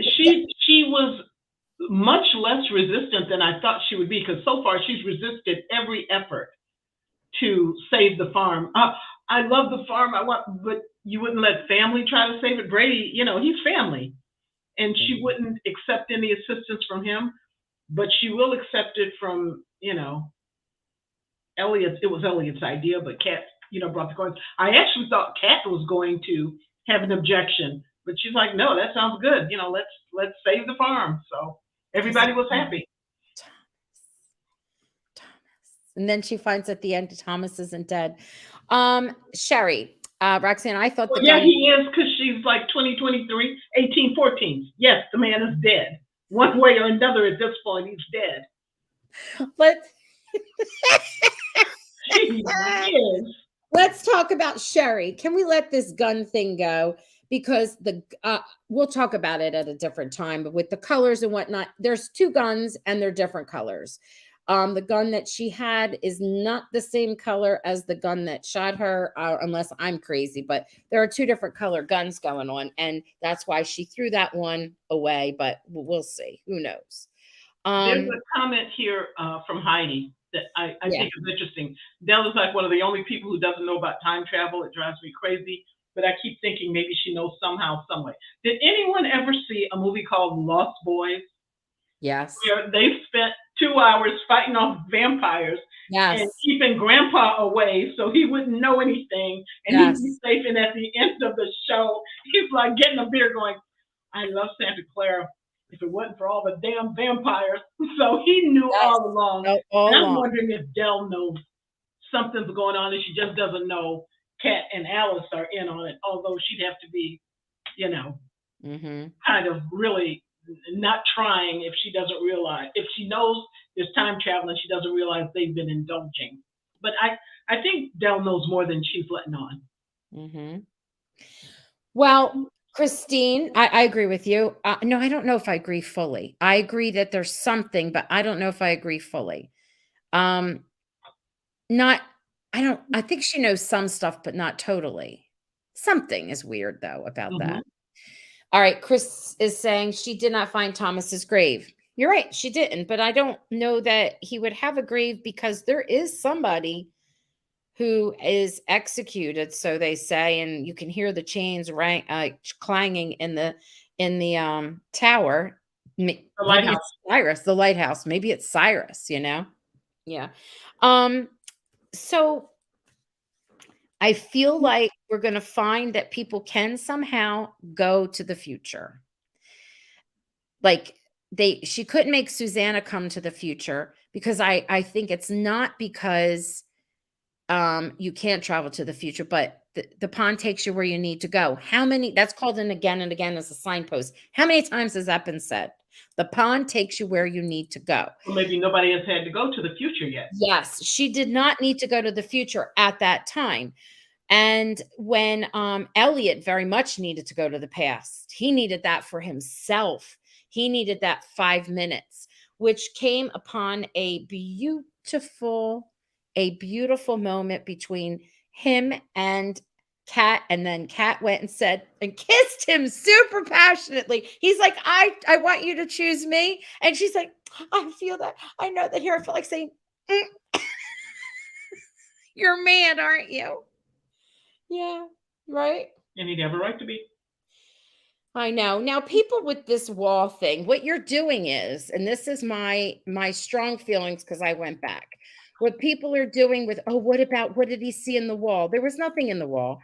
Speaker 2: She was much less resistant than I thought she would be because so far she's resisted every effort to save the farm. I love the farm. I want, but you wouldn't let family try to save it. Brady, he's family, and she wouldn't accept any assistance from him, but she will accept it from Elliot. It was Elliot's idea, but Kat, brought the coins. I actually thought Kat was going to have an objection, but she's like, no, that sounds good. Let's save the farm. So everybody was happy.
Speaker 1: And then she finds at the end Thomas isn't dead. Sherry, Roxanne, I thought
Speaker 2: Well,
Speaker 1: the
Speaker 2: yeah,
Speaker 1: gun.
Speaker 2: he is because she's like 2023, 1814. Yes, the man is dead. One way or another at this point, he's dead.
Speaker 1: Let's
Speaker 2: He is.
Speaker 1: let's talk about Sherry. Can we let this gun thing go? Because we'll talk about it at a different time. But with the colors and whatnot, there's two guns and they're different colors. The gun that she had is not the same color as the gun that shot her, unless I'm crazy. But there are two different color guns going on, and that's why she threw that one away. But we'll see. Who knows?
Speaker 2: There's a comment here from Heidi that I
Speaker 1: Yeah.
Speaker 2: think is interesting. Dell is like one of the only people who doesn't know about time travel. It drives me crazy. But I keep thinking maybe she knows somehow, some way. Did anyone ever see a movie called Lost Boys?
Speaker 1: Yes.
Speaker 2: Where they spent 2 hours fighting off vampires and
Speaker 1: Yes.
Speaker 2: keeping Grandpa away so he wouldn't know anything and he'd be
Speaker 1: Yes.
Speaker 2: safe. And at the end of the show, he's like getting a beer going, I love Santa Clara if it wasn't for all the damn vampires. So he knew
Speaker 1: Yes.
Speaker 2: all along.
Speaker 1: All
Speaker 2: And I'm
Speaker 1: along.
Speaker 2: wondering if Dell knows something's going on and she just doesn't know Kat and Alice are in on it, although she'd have to be, kind of really not trying if she doesn't realize, if she knows there's time travel and she doesn't realize they've been indulging. But I think Dell knows more than she's letting on.
Speaker 1: Well, Christine, I agree with you. No, I don't know if I agree fully. I agree that there's something, but I don't know if I agree fully. Um, not, I think she knows some stuff, but not totally. Something is weird though about
Speaker 2: Mhm.
Speaker 1: that. All right, Chris is saying she did not find Thomas's grave. You're right, she didn't, but I don't know that he would have a grave because there is somebody who is executed, so they say, and you can hear the chains clanging in the tower.
Speaker 2: The
Speaker 1: Maybe
Speaker 2: lighthouse.
Speaker 1: it's Cyrus, the lighthouse. Maybe it's Cyrus. Yeah. Um. So I feel like we're going to find that people can somehow go to the future. Like she couldn't make Susanna come to the future because I think it's not because you can't travel to the future, but the pond takes you where you need to go. How many that's called an again and again as a signpost. How many times has that been said? The pond takes you where you need to go.
Speaker 2: Well, maybe nobody has had to go to the future yet.
Speaker 1: Yes, she did not need to go to the future at that time. And when Elliot very much needed to go to the past, he needed that for himself. He needed that 5 minutes, which came upon a beautiful moment between him and Kat. And then Kat went and said and kissed him super passionately. He's like, I want you to choose me. And she's like, I feel that. I know that here. I feel like saying, "Mm, you're mad, aren't you?" Yeah, right.
Speaker 2: And he'd have a right to be.
Speaker 1: I know. Now, people with this wall thing, what you're doing is, and this is my strong feelings because I went back. What people are doing with, oh, what did he see in the wall? There was nothing in the wall.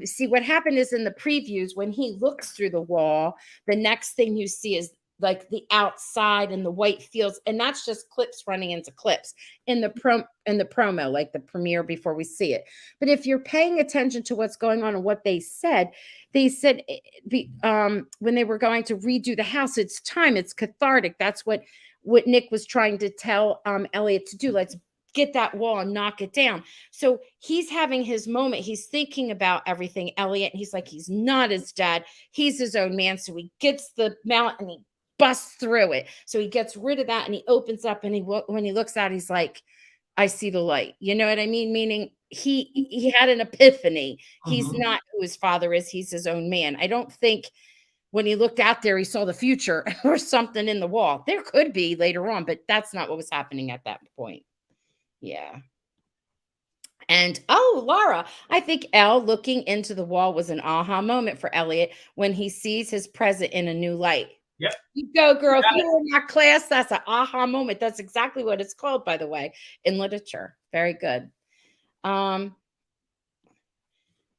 Speaker 1: See, what happened is in the previews, when he looks through the wall, the next thing you see is like the outside and the white fields, and that's just clips running into clips in the promo, like the premiere before we see it. But if you're paying attention to what's going on and what they said when they were going to redo the house, it's time, it's cathartic. That's what Nick was trying to tell Elliot to do. Let's get that wall and knock it down. So he's having his moment. He's thinking about everything, Elliot, and he's like, he's not his dad. He's his own man. So he gets the mallet and he busts through it. So he gets rid of that and he opens up, and when he looks out, he's like, I see the light. You know what I mean? Meaning he had an epiphany. He's
Speaker 2: Mhm.
Speaker 1: not who his father is. He's his own man. I don't think when he looked out there, he saw the future or something in the wall. There could be later on, but that's not what was happening at that point. Yeah. And oh, Laura, I think Elle looking into the wall was an aha moment for Elliot when he sees his present in a new light.
Speaker 2: Yep.
Speaker 1: You go, girl. If
Speaker 2: Got
Speaker 1: you
Speaker 2: it.
Speaker 1: were in that class, that's an aha moment. That's exactly what it's called, by the way, in literature. Very good. Um,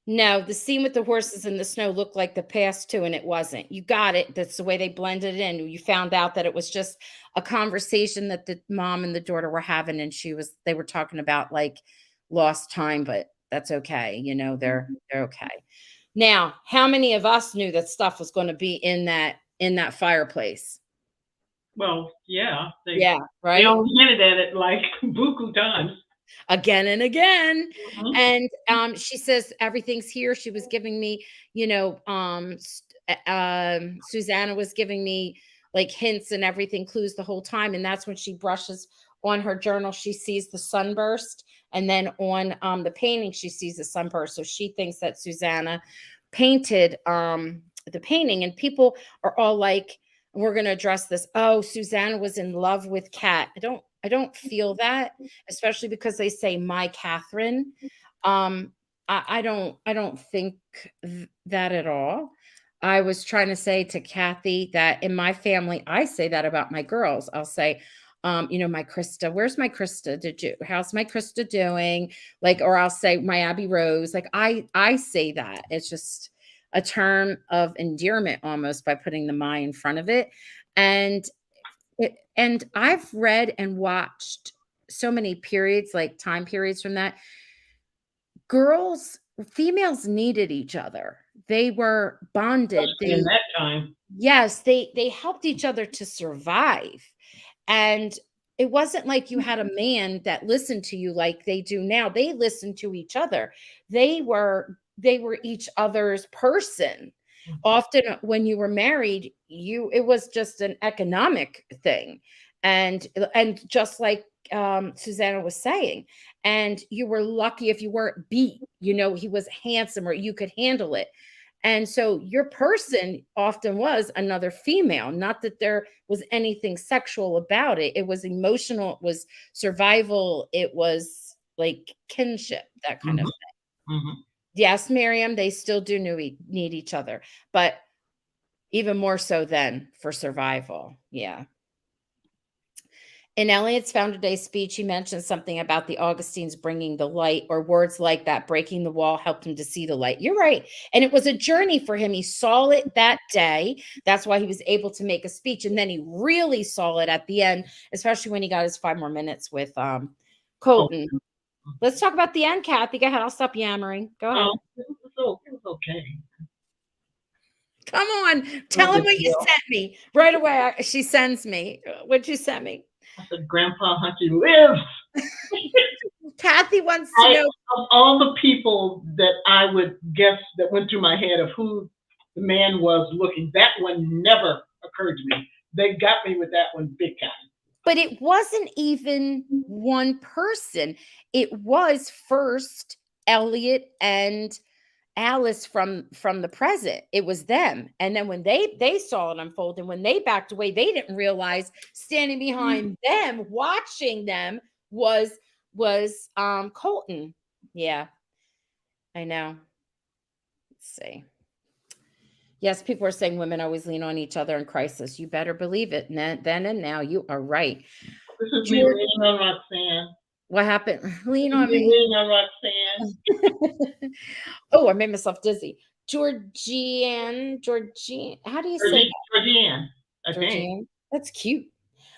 Speaker 1: no, the scene with the horses in the snow looked like the past too, and it wasn't. You got it. That's the way they blended it in. You found out that it was just a conversation that the mom and the daughter were having, and they were talking about like lost time, but that's okay. They're okay. Now, how many of us knew that stuff was going to be in that fireplace?
Speaker 2: Well, yeah,
Speaker 1: Yeah,
Speaker 2: they
Speaker 1: right?
Speaker 2: only hinted at it like buku times.
Speaker 1: Again and again.
Speaker 2: Mhm.
Speaker 1: And she says everything's here. She was giving me, Susanna was giving me like hints and everything, clues the whole time. And that's when she brushes on her journal, she sees the sunburst. And then on the painting, she sees the sunburst. So she thinks that Susanna painted the painting. And people are all like, we're going to address this. Oh, Susanna was in love with Kat. I don't feel that, especially because they say my Catherine. I don't think that at all. I was trying to say to Kathy that in my family, I say that about my girls. I'll say, my Krista, where's my Krista? How's my Krista doing? Like, or I'll say my Abby Rose. Like I say that. It's just a term of endearment almost by putting the my in front of it. And and I've read and watched so many periods, like time periods from that. Females needed each other. They were bonded.
Speaker 2: Especially in that time.
Speaker 1: Yes, they helped each other to survive. And it wasn't like you had a man that listened to you like they do now. They listened to each other. They were each other's person. Often when you were married, it was just an economic thing. And just like Susanna was saying, and you were lucky if you weren't beat, he was handsome or you could handle it. And so your person often was another female, not that there was anything sexual about it. It was emotional, it was survival, it was like kinship, that kind of
Speaker 2: Mhm.
Speaker 1: thing.
Speaker 2: Mhm.
Speaker 1: Yes, Miriam, they still do need each other, but even more so then for survival. Yeah. In Elliot's Founder Day speech, he mentioned something about the Augustines bringing the light, or words like that, breaking the wall helped him to see the light. You're right. And it was a journey for him. He saw it that day. That's why he was able to make a speech. And then he really saw it at the end, especially when he got his 5 more minutes with
Speaker 2: Oh,
Speaker 1: Colton. Let's talk about the end, Kathy. Go ahead. I'll stop yammering. Go ahead.
Speaker 2: it was okay.
Speaker 1: Come on.
Speaker 2: No
Speaker 1: Tell him
Speaker 2: big
Speaker 1: what you
Speaker 2: deal.
Speaker 1: sent me. Right away, she sends me. What'd you send me?
Speaker 2: I said, Grandpa Hunty lives.
Speaker 1: Kathy wants to know.
Speaker 2: Of all the people that I would guess that went through my head of who the man was looking, that one never occurred to me. They got me with that one big time.
Speaker 1: But it wasn't even one person. It was first Elliot and Alice from the present. It was them. And then when they saw it unfold, and when they backed away, they didn't realize standing behind them, watching them, was Colton. Yeah, I know. Let's see. Yes, people are saying women always lean on each other in crisis. You better believe it. Then and now, you are right.
Speaker 2: This is me
Speaker 1: George,
Speaker 2: leaning on Roxanne.
Speaker 1: what happened?
Speaker 2: This
Speaker 1: Lean
Speaker 2: is
Speaker 1: on
Speaker 2: me
Speaker 1: me.
Speaker 2: leaning on Roxanne.
Speaker 1: Oh, I made myself dizzy. Georgian. How do you say that?
Speaker 2: Georgianne, I think.
Speaker 1: Georgian? That's cute.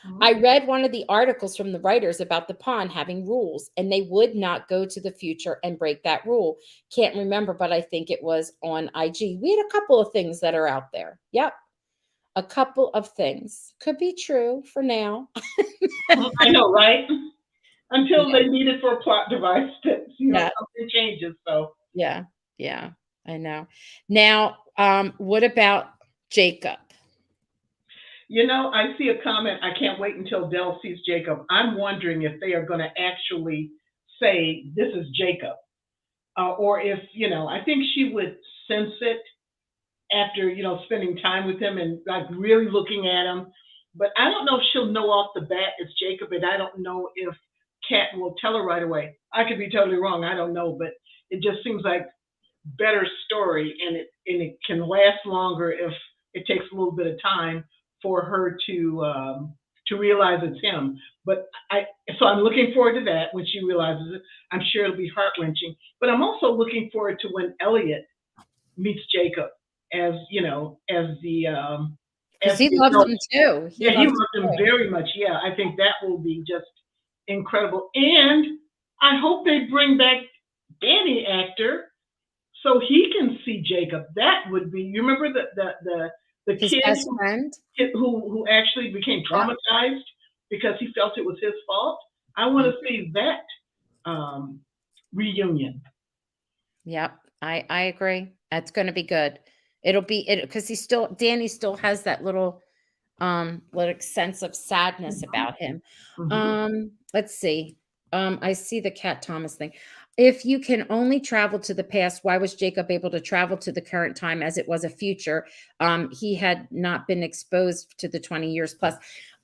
Speaker 2: Mhm.
Speaker 1: I read one of the articles from the writers about the pond having rules, and they would not go to the future and break that rule. Can't remember, but I think it was on IG. We had a couple of things that are out there. Yep. A couple of things. Could be true for now.
Speaker 2: I know, right? Until
Speaker 1: Yeah.
Speaker 2: they need it for a plot device that,
Speaker 1: Yeah.
Speaker 2: something changes. So,
Speaker 1: Yeah. Yeah. I know. Now, what about Jacob?
Speaker 2: I see a comment. I can't wait until Dell sees Jacob. I'm wondering if they are going to actually say, this is Jacob. Or if, I think she would sense it after, spending time with him and like really looking at him. But I don't know if she'll know off the bat it's Jacob, and I don't know if Kat will tell her right away. I could be totally wrong. I don't know, but it just seems like better story, and it can last longer if it takes a little bit of time for her to realize it's him. But I'm looking forward to that when she realizes it. I'm sure it'll be heart wrenching. But I'm also looking forward to when Elliot meets Jacob as
Speaker 1: Because
Speaker 2: as
Speaker 1: he
Speaker 2: the
Speaker 1: loves
Speaker 2: adult.
Speaker 1: him too. He
Speaker 2: Yeah, he
Speaker 1: loves
Speaker 2: loved
Speaker 1: him
Speaker 2: him
Speaker 1: too.
Speaker 2: very much. Yeah, I think that will be just incredible. And I hope they bring back Danny actor so he can see Jacob. That would be. You remember the
Speaker 1: His
Speaker 2: kid
Speaker 1: best friend.
Speaker 2: who actually became
Speaker 1: Yep.
Speaker 2: traumatized because he felt it was his fault. I want to see that reunion.
Speaker 1: Yep. I agree. That's going to be good. It'll be it because Danny still has that little sense of sadness
Speaker 2: Mhm.
Speaker 1: about him.
Speaker 2: Mhm.
Speaker 1: Let's see. I see the Cat Thomas thing. If you can only travel to the past, why was Jacob able to travel to the current time as it was a future? He had not been exposed to the 20 years plus.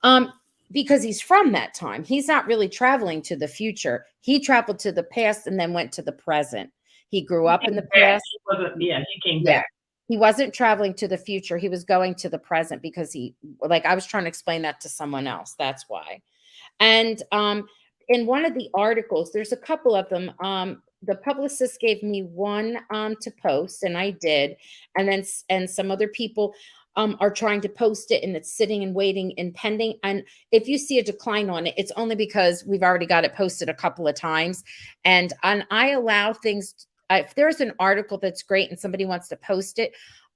Speaker 1: Um, because he's from that time. He's not really traveling to the future. He traveled to the past and then went to the present. He grew
Speaker 2: He
Speaker 1: up in
Speaker 2: came
Speaker 1: the
Speaker 2: back.
Speaker 1: past.
Speaker 2: He wasn't. Yeah, he came
Speaker 1: Yeah.
Speaker 2: back.
Speaker 1: He wasn't traveling to the future. He was going to the present because I was trying to explain that to someone else. That's why. And in one of the articles, there's a couple of them. The publicist gave me one to post, and I did. And some other people are trying to post it, and it's sitting and waiting and pending. And if you see a decline on it, it's only because we've already got it posted a couple of times. And I allow things. If there's an article that's great and somebody wants to post it,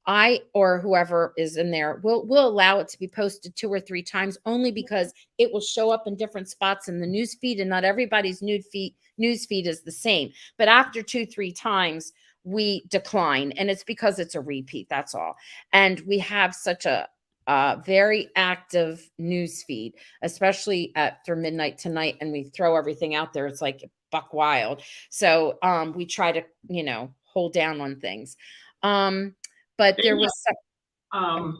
Speaker 1: I or whoever is in there will allow it to be posted 2 or 3 times, only because it will show up in different spots in the news feed, and not everybody's news feed is the same. But after 2 3 times, we decline, and it's because it's a repeat. That's all. And we have such a very active news feed, especially after midnight tonight, and we throw everything out there. It's like buck wild. So we try to hold down on things. But
Speaker 2: They
Speaker 1: there was
Speaker 2: um.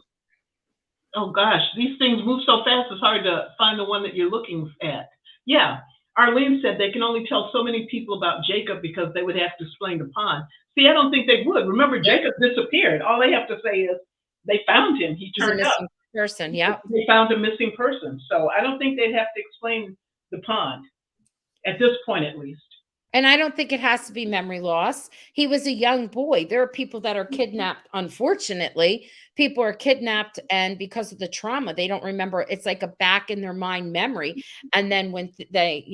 Speaker 2: Oh gosh, these things move so fast. It's hard to find the one that you're looking at. Yeah. Arlene said they can only tell so many people about Jacob because they would have to explain the pond. See, I don't think they would. Remember,
Speaker 1: Yep.
Speaker 2: Jacob disappeared. All they have to say is they found him. He
Speaker 1: He's a
Speaker 2: turned up.
Speaker 1: missing person. Yep.
Speaker 2: They found a missing person. So I don't think they'd have to explain the pond at this point, at least.
Speaker 1: And I don't think it has to be memory loss. He was a young boy. There are people that are kidnapped, unfortunately. People are kidnapped, and because of the trauma, they don't remember. It's like a back in their mind memory. And then when they,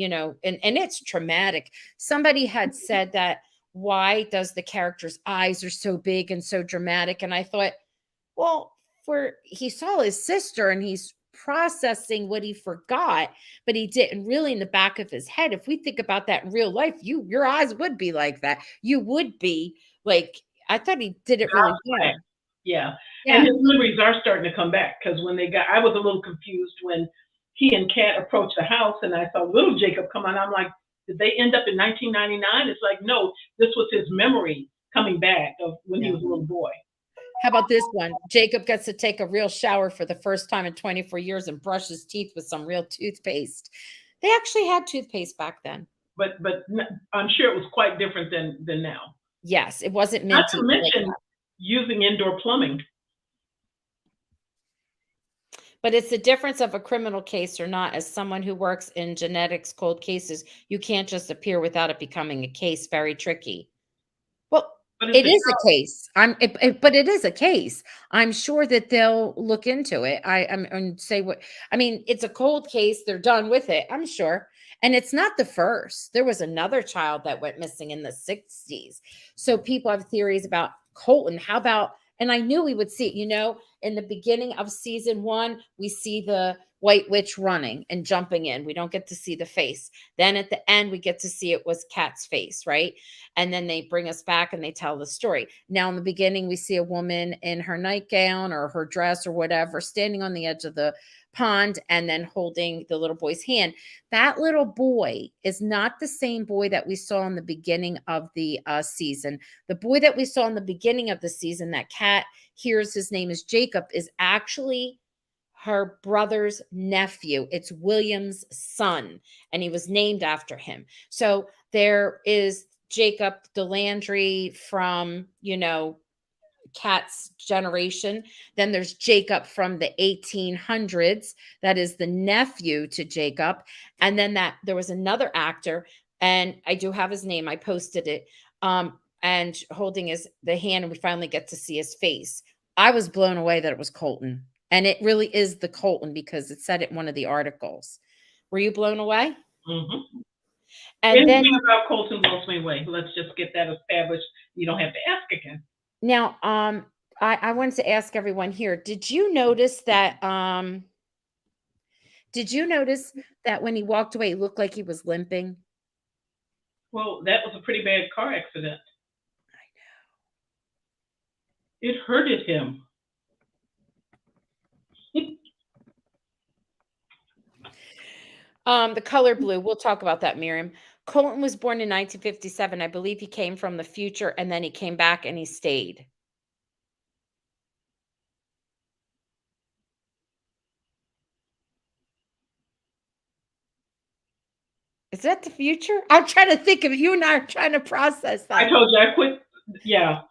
Speaker 1: and it's traumatic. Somebody had said that, why does the character's eyes are so big and so dramatic? And I thought, well, for he saw his sister and he's processing what he forgot, but he didn't really in the back of his head. If we think about that in real life, your eyes would be like that. You would be like, I thought he did it really well.
Speaker 2: Yeah. And
Speaker 1: Yeah.
Speaker 2: his memories are starting to come back because I was a little confused when he and Kat approached the house and I saw little Jacob come on. I'm like, did they end up in 1999? It's like, no, this was his memory coming back of when he was a little boy.
Speaker 1: How about this one? Jacob gets to take a real shower for the first time in 24 years and brush his teeth with some real toothpaste. They actually had toothpaste back then.
Speaker 2: But I'm sure it was quite different than now.
Speaker 1: Yes, it wasn't
Speaker 2: Not
Speaker 1: minty.
Speaker 2: to mention using indoor plumbing.
Speaker 1: But it's the difference of a criminal case or not. As someone who works in genetics cold cases, you can't just appear without it becoming a case. Very tricky. Well, it is a case. But it is a case. I'm sure that they'll look into it. I'm and say what I mean. It's a cold case. They're done with it. I'm sure. And it's not the first. There was another child that went missing in the 60s. So people have theories about Colton. How about, and I knew we would see it, in the beginning of season 1, we see the White Witch running and jumping in. We don't get to see the face. Then at the end, we get to see it was Kat's face, right? And then they bring us back and they tell the story. Now, in the beginning, we see a woman in her nightgown or her dress or whatever, standing on the edge of the pond and then holding the little boy's hand. That little boy is not the same boy that we saw in the beginning of the season. The boy that we saw in the beginning of the season that Kat hears his name is Jacob is actually her brother's nephew. It's William's son, and he was named after him. So there is Jacob Delandry from, Kat's generation. Then there's Jacob from the 1800s. That is the nephew to Jacob. And then there was another actor, and I do have his name. I posted it. And holding the hand, and we finally get to see his face. I was blown away that it was Colton. And it really is the Colton because it said it in one of the articles. Were you blown away?
Speaker 2: Mm-hmm.
Speaker 1: And
Speaker 2: anything about Colton blows me away. Let's just get that established. You don't have to ask again.
Speaker 1: Now, I wanted to ask everyone here, did you notice that when he walked away, it looked like he was limping?
Speaker 2: Well, that was a pretty bad car accident.
Speaker 1: I
Speaker 2: know. It hurted him.
Speaker 1: The color blue, we'll talk about that, Miriam. Colton was born in 1957. I believe he came from the future, and then he came back and he stayed. Is that the future? I'm trying to think of it. You and I are trying to process that.
Speaker 2: I told you I quit. Yeah.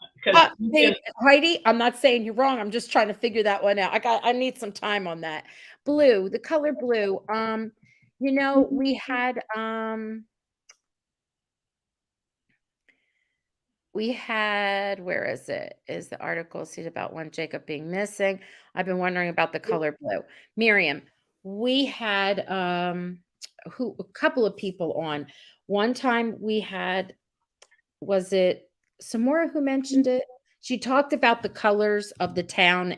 Speaker 1: Heidi, I'm not saying you're wrong. I'm just trying to figure that one out. I need some time on that. Blue, the color blue. We had, where is it? Is the article see about one Jacob being missing? I've been wondering about the color blue. Miriam, we had a couple of people on. One time we had, was it Samora who mentioned it? She talked about the colors of the town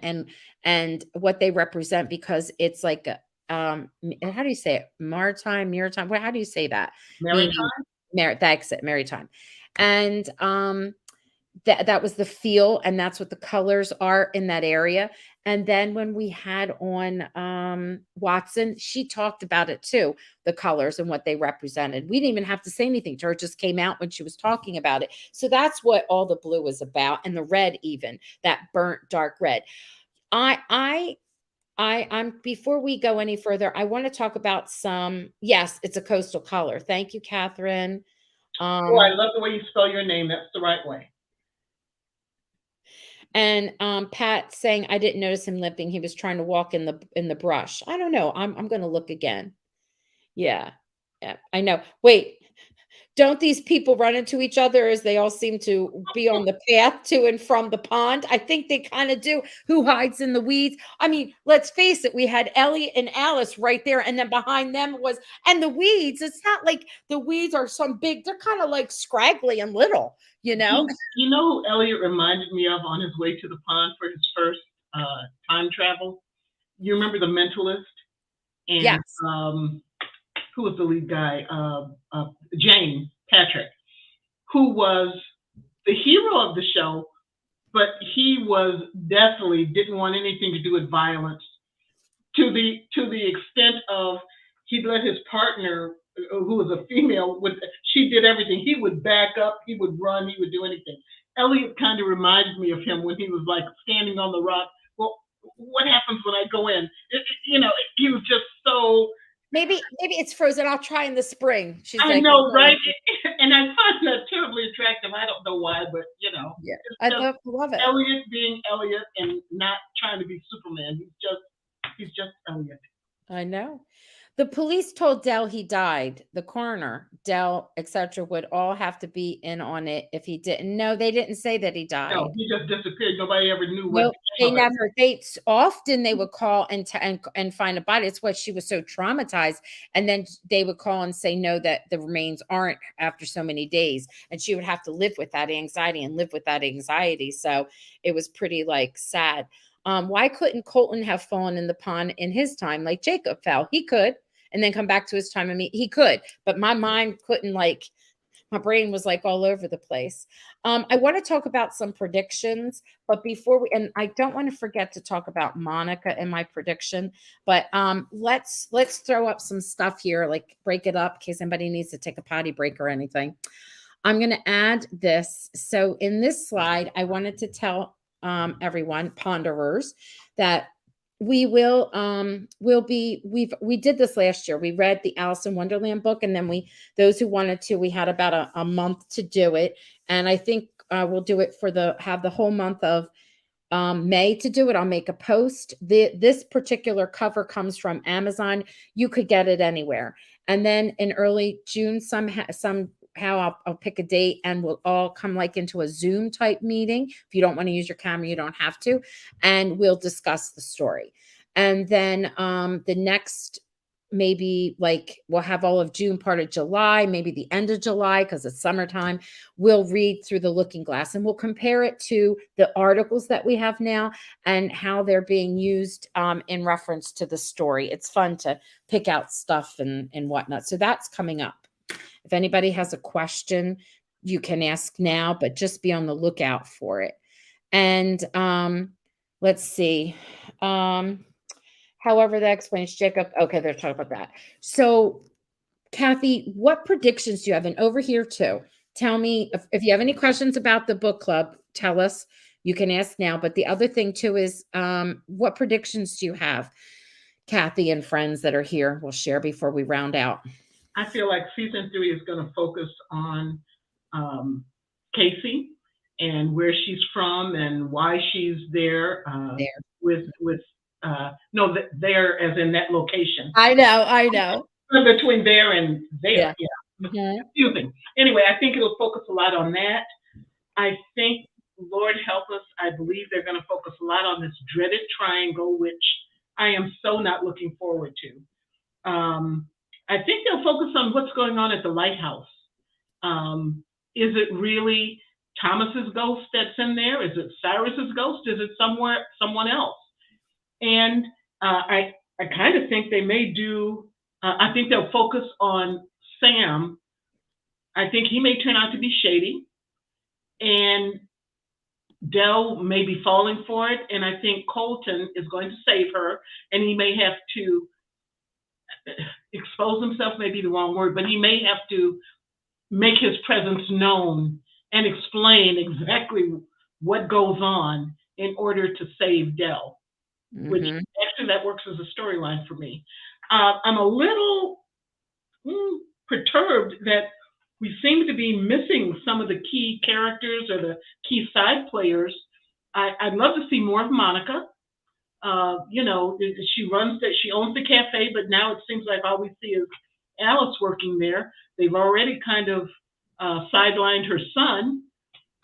Speaker 1: and what they represent because it's like how do you say it? Maritime. How do you say that?
Speaker 2: Maritime.
Speaker 1: That's it, maritime. And that was the feel, and that's what the colors are in that area. And then when we had on Watson, she talked about it too, the colors and what they represented. We didn't even have to say anything to her; it just came out when she was talking about it. So that's what all the blue is about, and the red, even that burnt dark red. I I'm before we go any further, I want to talk about some. Yes, it's a coastal color. Thank you, Catherine.
Speaker 2: Oh, I
Speaker 1: Um,
Speaker 2: love the way you spell your name. That's the right way.
Speaker 1: and Pat saying I didn't notice him limping. He was trying to walk in the brush. I don't know. I'm going to look again. Yeah, yeah, I know. Wait, don't these people run into each other as they all seem to be on the path to and from the pond? I think they kind of do. Who hides in the weeds? I mean, let's face it, we had Elliot and Alice right there, and then behind them was, and the weeds, it's not like the weeds are some big, they're kind of like scraggly and little, you know?
Speaker 2: You know who Elliot reminded me of on his way to the pond for his first time travel? You remember The Mentalist? And
Speaker 1: Yes.
Speaker 2: who was the lead guy? James Patrick, who was the hero of the show, but he was definitely didn't want anything to do with violence to the extent of he'd let his partner, who was a female, with she did everything. He would back up, he would run, he would do anything. Elliot kind of reminded me of him when he was like standing on the rock. Well, what happens when I go in? He was just so.
Speaker 1: Maybe it's frozen. I'll try in the spring. She's
Speaker 2: I
Speaker 1: like,
Speaker 2: know, right? And I find that terribly attractive. I don't know why, but
Speaker 1: yeah,
Speaker 2: it's
Speaker 1: I
Speaker 2: just
Speaker 1: love it.
Speaker 2: Elliot being Elliot and not trying to be Superman. He's just Elliot.
Speaker 1: I know. The police told Dell he died. The coroner, Dell, etc., would all have to be in on it if he didn't. No, they didn't say that he
Speaker 2: No,
Speaker 1: died.
Speaker 2: he just disappeared. Nobody ever knew what
Speaker 1: Nope,
Speaker 2: became
Speaker 1: they
Speaker 2: of it.
Speaker 1: never. Often they would call and find a body. It's why she was so traumatized. And then they would call and say no, that the remains aren't after so many days, and she would have to live with that anxiety and live with that anxiety. So it was pretty like sad. Why couldn't Colton have fallen in the pond in his time like Jacob fell? He could, and then come back to his time. I mean, he could, but my mind couldn't like my brain was like all over the place. I want to talk about some predictions, but before we, and I don't want to forget to talk about Monica and my prediction, but let's throw up some stuff here, like break it up in case anybody needs to take a potty break or anything. I'm going to add this. So in this slide, I wanted to tell everyone, ponderers, that we did this last year. We read the Alice in Wonderland book, and then those who wanted to, we had about a month to do it. And I think we'll do it have the whole month of May to do it. I'll make a post. This particular cover comes from Amazon. You could get it anywhere. And then in early June, somehow I'll pick a date, and we'll all come like into a Zoom type meeting. If you don't want to use your camera, you don't have to. And we'll discuss the story. And then the next, maybe like we'll have all of June, part of July, maybe the end of July, because it's summertime. We'll read through the Looking Glass, and we'll compare it to the articles that we have now and how they're being used in reference to the story. It's fun to pick out stuff and whatnot. So that's coming up. If anybody has a question, you can ask now, but just be on the lookout for it. And let's see. However, that explains Jacob. Okay, they're talking about that. So, Kathy, what predictions do you have? And over here too, tell me if you have any questions about the book club, tell us. You can ask now. But the other thing too is what predictions do you have? Kathy and friends that are here will share before we round out.
Speaker 2: I feel like season 3 is going to focus on Casey and where she's from and why she's there
Speaker 1: There.
Speaker 2: with no, there as in that location.
Speaker 1: I know.
Speaker 2: Between there and there,
Speaker 1: Yeah. Mhm.
Speaker 2: confusing. Anyway, I think it'll focus a lot on that. I think, Lord help us, I believe they're going to focus a lot on this dreaded triangle, which I am so not looking forward to. I think they'll focus on what's going on at the lighthouse. Is it really Thomas's ghost that's in there? Is it Cyrus's ghost? Is it someone else? And I kind of think they may do. I think they'll focus on Sam. I think he may turn out to be shady, and Dell may be falling for it. And I think Colton is going to save her, and he may have to expose himself. May be the wrong word, but he may have to make his presence known and explain exactly what goes on in order to save Dell. which
Speaker 1: Mhm.
Speaker 2: actually that works as a storyline for me. I'm a little perturbed that we seem to be missing some of the key characters or the key side players. I'd love to see more of Monica. She runs that, she owns the cafe, but now it seems like all we see is Alice working there. They've already kind of sidelined her son.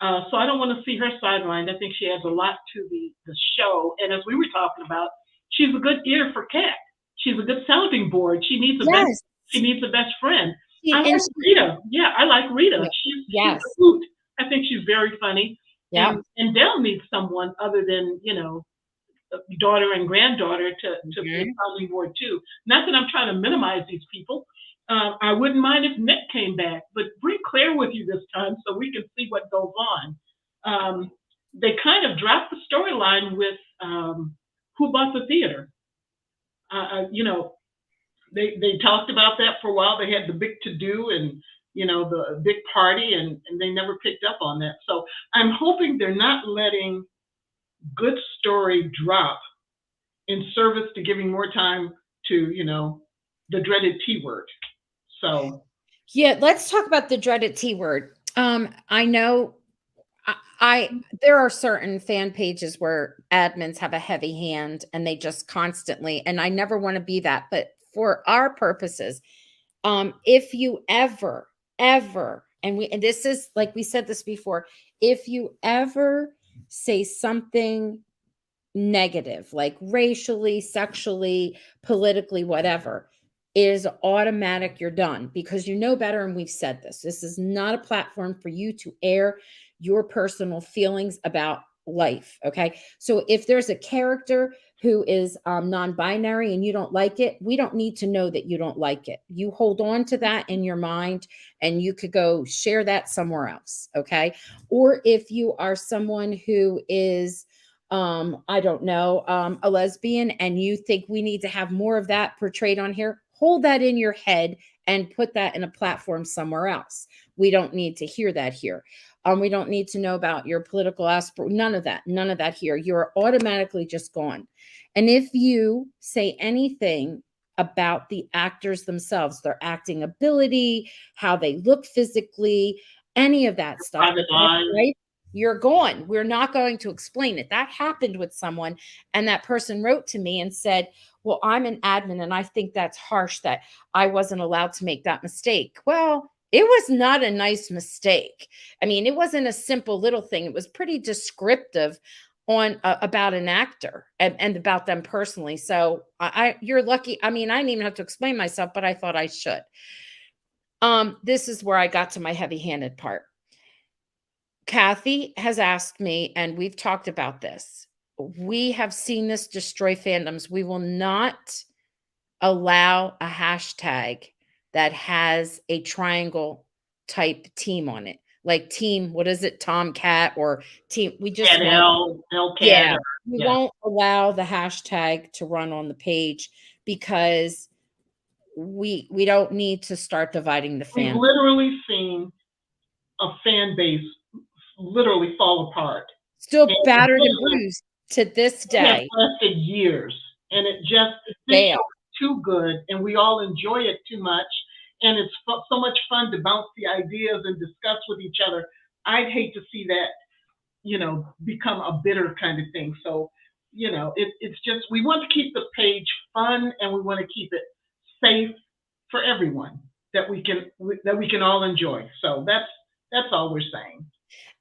Speaker 2: So I don't want to see her sidelined. I think she adds a lot to the show. And as we were talking about, she's a good ear for Kat. She's a good sounding board.
Speaker 1: Yes.
Speaker 2: She needs a best friend. I
Speaker 1: She and
Speaker 2: like
Speaker 1: she
Speaker 2: Rita. Yeah, I like Rita.
Speaker 1: yeah.
Speaker 2: She's a
Speaker 1: Yes.
Speaker 2: hoot. I think she's very funny.
Speaker 1: Yep.
Speaker 2: And Dell needs someone other than, daughter and granddaughter to be a
Speaker 1: Mhm.
Speaker 2: sounding board too. Not that I'm trying to minimize these people. I wouldn't mind if Nick came back, but bring Claire with you this time so we can see what goes on. They kind of dropped the storyline with who bought the theater. They talked about that for a while. They had the big to do and the big party, and they never picked up on that. So I'm hoping they're not letting good story drop in service to giving more time to the dreaded T word. So
Speaker 1: Yeah, let's talk about the dreaded T word. I know I there are certain fan pages where admins have a heavy hand and they just constantly, and I never want to be that, but for our purposes, if you ever, and this is like we said this before, if you ever say something negative, like racially, sexually, politically, whatever, is automatic, you're done because you know better. And we've said this. This is not a platform for you to air your personal feelings about life. Okay. So if there's a character who is non-binary and you don't like it, we don't need to know that you don't like it. You hold on to that in your mind and you could go share that somewhere else. Okay. Or if you are someone who is I don't know, a lesbian, and you think we need to have more of that portrayed on here, hold that in your head and put that in a platform somewhere else. We don't need to hear that here. We don't need to know about your political aspirations. None of that here. You're automatically just gone. And if you say anything about the actors themselves, their acting ability, how they look physically, any of that stuff,
Speaker 2: private line.
Speaker 1: right? You're gone. We're not going to explain it. That happened with someone, and that person wrote to me and said, well, I'm an admin and I think that's harsh that I wasn't allowed to make that mistake. Well, it was not a nice mistake. I mean, it wasn't a simple little thing. It was pretty descriptive on about an actor and about them personally. So you're lucky. I mean, I didn't even have to explain myself, but I thought I should. This is where I got to my heavy-handed part. Kathy has asked me, and we've talked about this. We have seen this destroy fandoms. We will not allow a hashtag that has a triangle type team on it. Like team, what is it? Tomcat or team. We just
Speaker 2: Cat
Speaker 1: won't.
Speaker 2: L Cat.
Speaker 1: Yeah. We
Speaker 2: Yeah.
Speaker 1: won't allow the hashtag to run on the page because we don't need to start dividing the
Speaker 2: We've
Speaker 1: fan.
Speaker 2: literally seen a fan base literally fall apart.
Speaker 1: Still
Speaker 2: And
Speaker 1: battered and bruised to this
Speaker 2: it has
Speaker 1: day.
Speaker 2: lasted years, and this show
Speaker 1: Fail.
Speaker 2: is too good, and we all enjoy it too much, and it's so much fun to bounce the ideas and discuss with each other. I'd hate to see that, become a bitter kind of thing. So, it's just we want to keep the page fun, and we want to keep it safe for everyone that we can all enjoy. So that's all we're saying.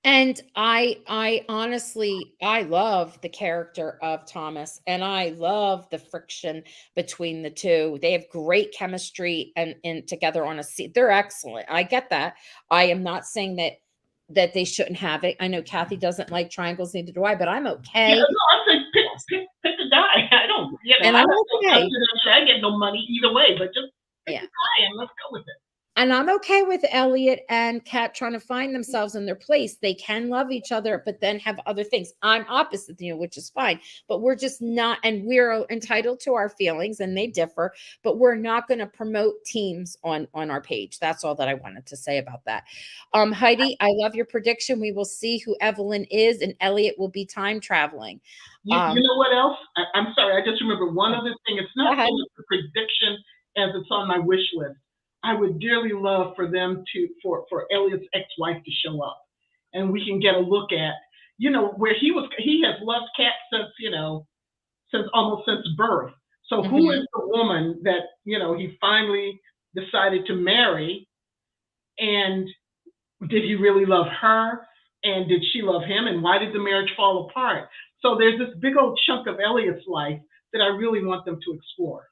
Speaker 1: And I honestly I love the character of Thomas and I love the friction between the two. They have great chemistry and together on a scene. They're excellent. I get that. I am not saying that they shouldn't have it. I know Kathy doesn't like triangles, neither do I, but I'm
Speaker 2: Yeah,
Speaker 1: okay.
Speaker 2: no, I say pick the die. I don't,
Speaker 1: And
Speaker 2: I
Speaker 1: I'm
Speaker 2: have no
Speaker 1: okay.
Speaker 2: confidence. I get no money either way, but just pick
Speaker 1: Yeah.
Speaker 2: the die and let's go with it.
Speaker 1: And I'm okay with Elliot and Kat trying to find themselves in their place. They can love each other, but then have other things. I'm opposite, which is fine. But we're just not, and we're entitled to our feelings, and they differ. But we're not going to promote teams on our page. That's all that I wanted to say about that. Heidi, I love your prediction. We will see who Evelyn is, and Elliot will be time traveling.
Speaker 2: You know what else? I'm sorry, I just remember one other thing. It's
Speaker 1: Go
Speaker 2: not
Speaker 1: ahead.
Speaker 2: so much a prediction as it's on my wish list. I would dearly love for them to for Elliot's ex-wife to show up, and we can get a look at where he has loved Kat since since birth. So who
Speaker 1: Mhm.
Speaker 2: is the woman that he finally decided to marry, and did he really love her? And did she love him? And why did the marriage fall apart? So there's this big old chunk of Elliot's life that I really want them to explore.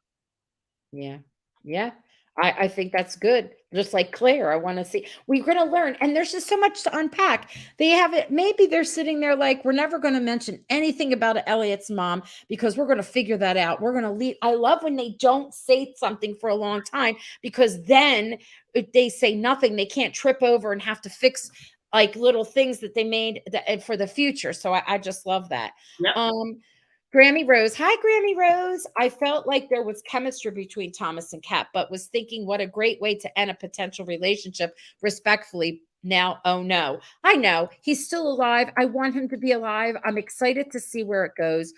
Speaker 1: Yeah. Yeah. I think that's good. Just like Claire, I want to see. We're going to learn. And there's just so much to unpack. They have it. Maybe they're sitting there like, we're never going to mention anything about Elliot's mom because we're going to figure that out. We're going to leave. I love when they don't say something for a long time, because then if they say nothing, they can't trip over and have to fix like little things that they made for the future. So I just love that.
Speaker 2: Yep.
Speaker 1: Um, Grammy Rose. Hi, Grammy Rose. I felt like there was chemistry between Thomas and Kat, but was thinking what a great way to end a potential relationship respectfully. Now, oh no. I know he's still alive. I want him to be alive. I'm excited to see where it goes.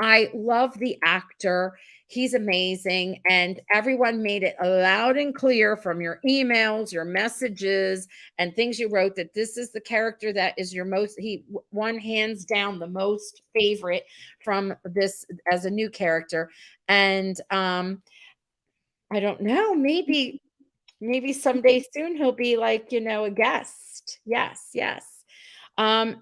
Speaker 1: I love the actor. He's amazing. And everyone made it loud and clear from your emails, your messages, and things you wrote that this is the character that is your most, he one hands down the most favorite from this as a new character. And I don't know, maybe someday soon he'll be like, a guest. Yes, yes.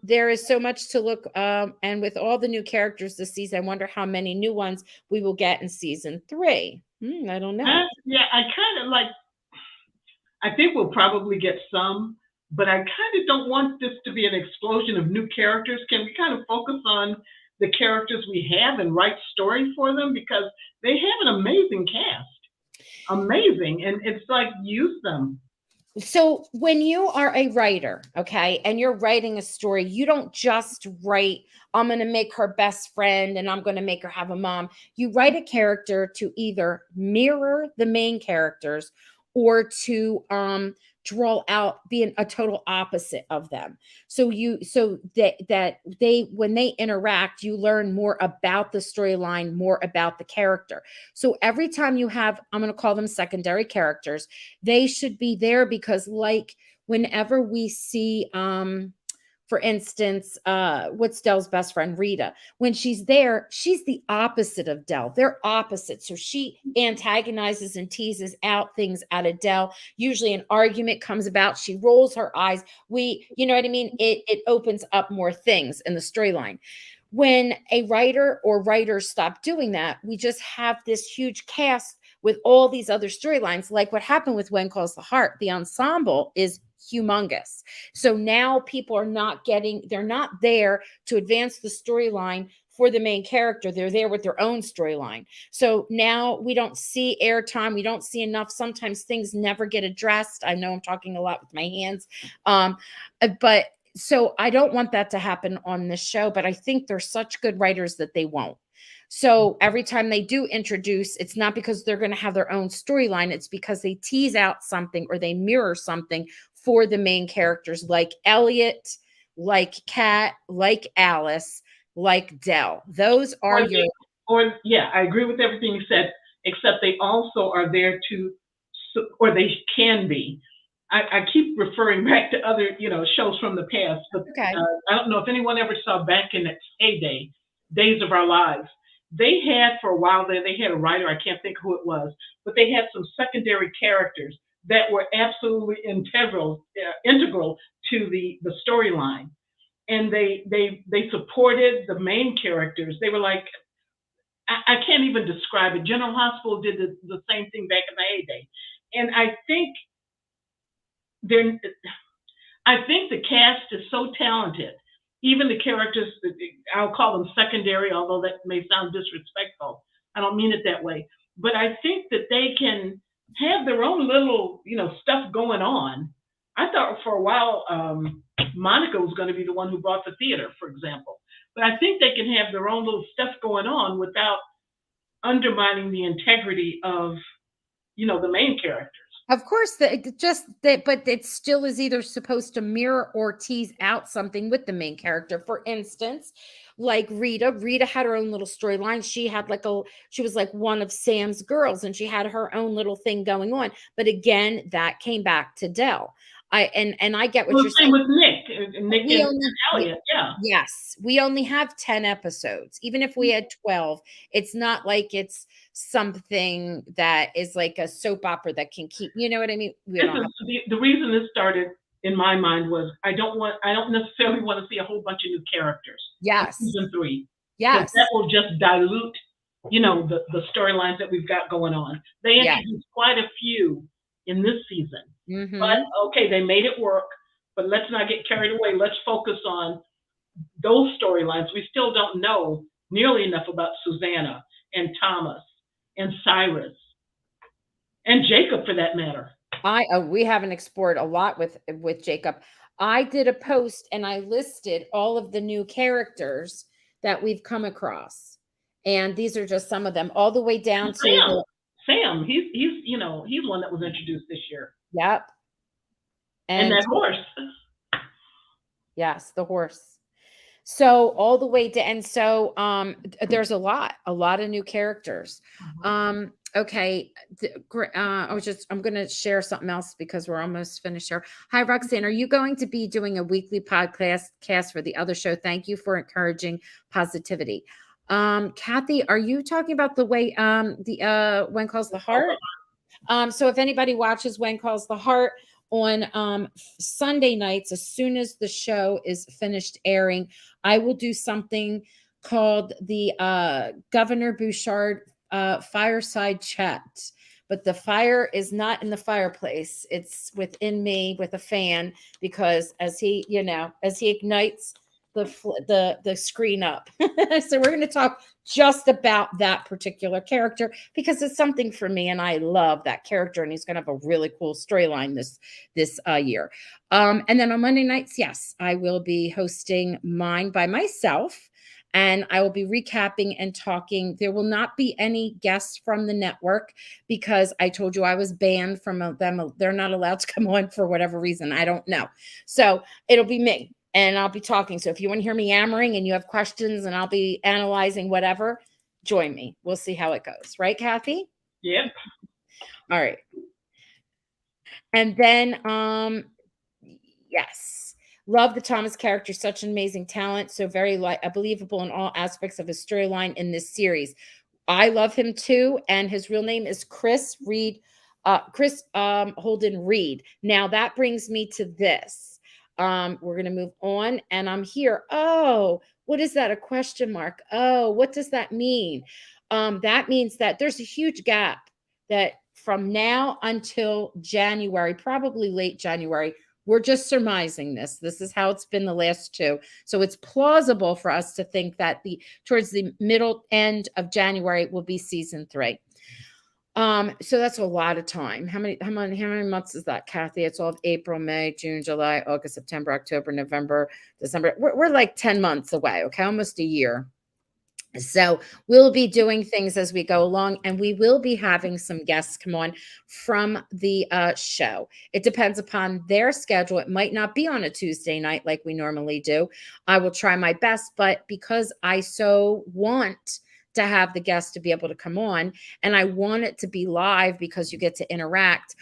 Speaker 1: There is so much to look, and with all the new characters this season, I wonder how many new ones we will get in season 3. I don't know.
Speaker 2: Yeah, I kind of like. I think we'll probably get some, but I kind of don't want this to be an explosion of new characters. Can we kind of focus on the characters we have and write stories for them, because they have an amazing cast, amazing, and it's like use them.
Speaker 1: So when you are a writer, okay, and you're writing a story, you don't just write, I'm going to make her best friend and I'm going to make her have a mom. You write a character to either mirror the main characters or to draw out being a total opposite of them. So that they when they interact, you learn more about the storyline, more about the character. So every time you have, I'm going to call them secondary characters, they should be there because, like, whenever we see for instance, what's Dell's best friend, Rita, when she's there, she's the opposite of Dell. They're opposite. So she antagonizes and teases out things out of Dell. Usually an argument comes about, she rolls her eyes. You know what I mean, it opens up more things in the storyline. When a writer or writers stop doing that, we just have this huge cast with all these other storylines, like what happened with When Calls the Heart. The ensemble is humongous. So now people are not they're not there to advance the storyline for the main character. They're there with their own storyline. So now we don't see airtime. We don't see enough. Sometimes things never get addressed. I know I'm talking a lot with my hands. But so I don't want that to happen on this show, but I think they're such good writers that they won't. So every time they do introduce, it's not because they're going to have their own storyline. It's because they tease out something or they mirror something for the main characters, like Elliot, like Kat, like Alice, like Dell. Those are
Speaker 2: Or
Speaker 1: your
Speaker 2: yeah, I agree with everything you said, except they also are there to, or they can be. I keep referring back to other, shows from the past, but
Speaker 1: okay.
Speaker 2: I don't know if anyone ever saw back in its heyday, Days of Our Lives. They had for a while there, they had a writer, I can't think who it was, but they had some secondary characters that were absolutely integral to the storyline, and they supported the main characters. They were like, I can't even describe it. General Hospital did the same thing back in the heyday, and they're I think the cast is so talented. Even the characters, I'll call them secondary, although that may sound disrespectful. I don't mean it that way. But I think that they can have their own little, stuff going on. I thought for a while Monica was going to be the one who brought the theater, for example. But I think they can have their own little stuff going on without undermining the integrity of, the main characters.
Speaker 1: Of course, just that, but it still is either supposed to mirror or tease out something with the main character. For instance, like Rita. Rita had her own little storyline. She was like one of Sam's girls, and she had her own little thing going on. But again, that came back to Dell. And I get what
Speaker 2: Well,
Speaker 1: you're
Speaker 2: same
Speaker 1: saying.
Speaker 2: with Nick
Speaker 1: We
Speaker 2: and
Speaker 1: only,
Speaker 2: Elliot. Yeah,
Speaker 1: yes, we only have 10 episodes. Even if we had 12, it's not like it's something that is like a soap opera that can keep, you know what I mean? We
Speaker 2: this
Speaker 1: don't
Speaker 2: is
Speaker 1: have,
Speaker 2: the reason this started in my mind was I don't necessarily want to see a whole bunch of new characters in
Speaker 1: yes,
Speaker 2: season 3, because
Speaker 1: yes,
Speaker 2: that will just dilute, the storylines that we've got going on. They
Speaker 1: yeah.
Speaker 2: introduced quite a few in this season, but
Speaker 1: Mm-hmm.
Speaker 2: okay, they made it work. But let's not get carried away. Let's focus on those storylines. We still don't know nearly enough about Susanna and Thomas and Cyrus and Jacob, for that matter.
Speaker 1: We haven't explored a lot with Jacob. I did a post and I listed all of the new characters that we've come across. And these are just some of them, all the way down to
Speaker 2: Sam,
Speaker 1: the,
Speaker 2: Sam, he's one that was introduced this year,
Speaker 1: yep.
Speaker 2: and
Speaker 1: And
Speaker 2: that horse.
Speaker 1: yes, the horse. So all the way to, and so there's a lot of new characters. Okay, I'm going to share something else because we're almost finished here. Hi Roxanne, are you going to be doing a weekly podcast cast for the other show? Thank you for encouraging positivity. Kathy, are you talking about the way the When Calls the Heart? So if anybody watches When Calls the Heart on Sunday nights, as soon as the show is finished airing, I will do something called the Governor Bouchard fireside chat. But the fire is not in the fireplace; it's within me with a fan, because as he ignites the screen up. So we're going to talk just about that particular character because it's something for me, and I love that character, and he's going to have a really cool storyline this year. And then on Monday nights, yes, I will be hosting mine by myself. And I will be recapping and talking. There will not be any guests from the network because I told you I was banned from them. They're not allowed to come on for whatever reason. I don't know. So it'll be me and I'll be talking. So if you want to hear me yammering and you have questions and I'll be analyzing whatever, join me. We'll see how it goes. Right, Kathy?
Speaker 2: Yep.
Speaker 1: All right. And then yes. Love the Thomas character, such an amazing talent, so very believable in all aspects of his storyline in this series. I love him too, and his real name is Chris Reed, Chris Holden Reed. Now that brings me to this. We're gonna move on, and I'm here. Oh, what is that? A question mark? Oh, what does that mean? That means that there's a huge gap that from now until January, probably late January, we're just surmising this. This is how it's been the last two. So it's plausible for us to think that towards the middle end of January will be season 3. So that's a lot of time. How many months is that, Kathy? It's all of April, May, June, July, August, September, October, November, December. We're like 10 months away, okay? Almost a year. So we'll be doing things as we go along, and we will be having some guests come on from the show. It depends upon their schedule. It might not be on a Tuesday night like we normally do. I will try my best, but because I so want to have the guests to be able to come on, and I want it to be live because you get to interact.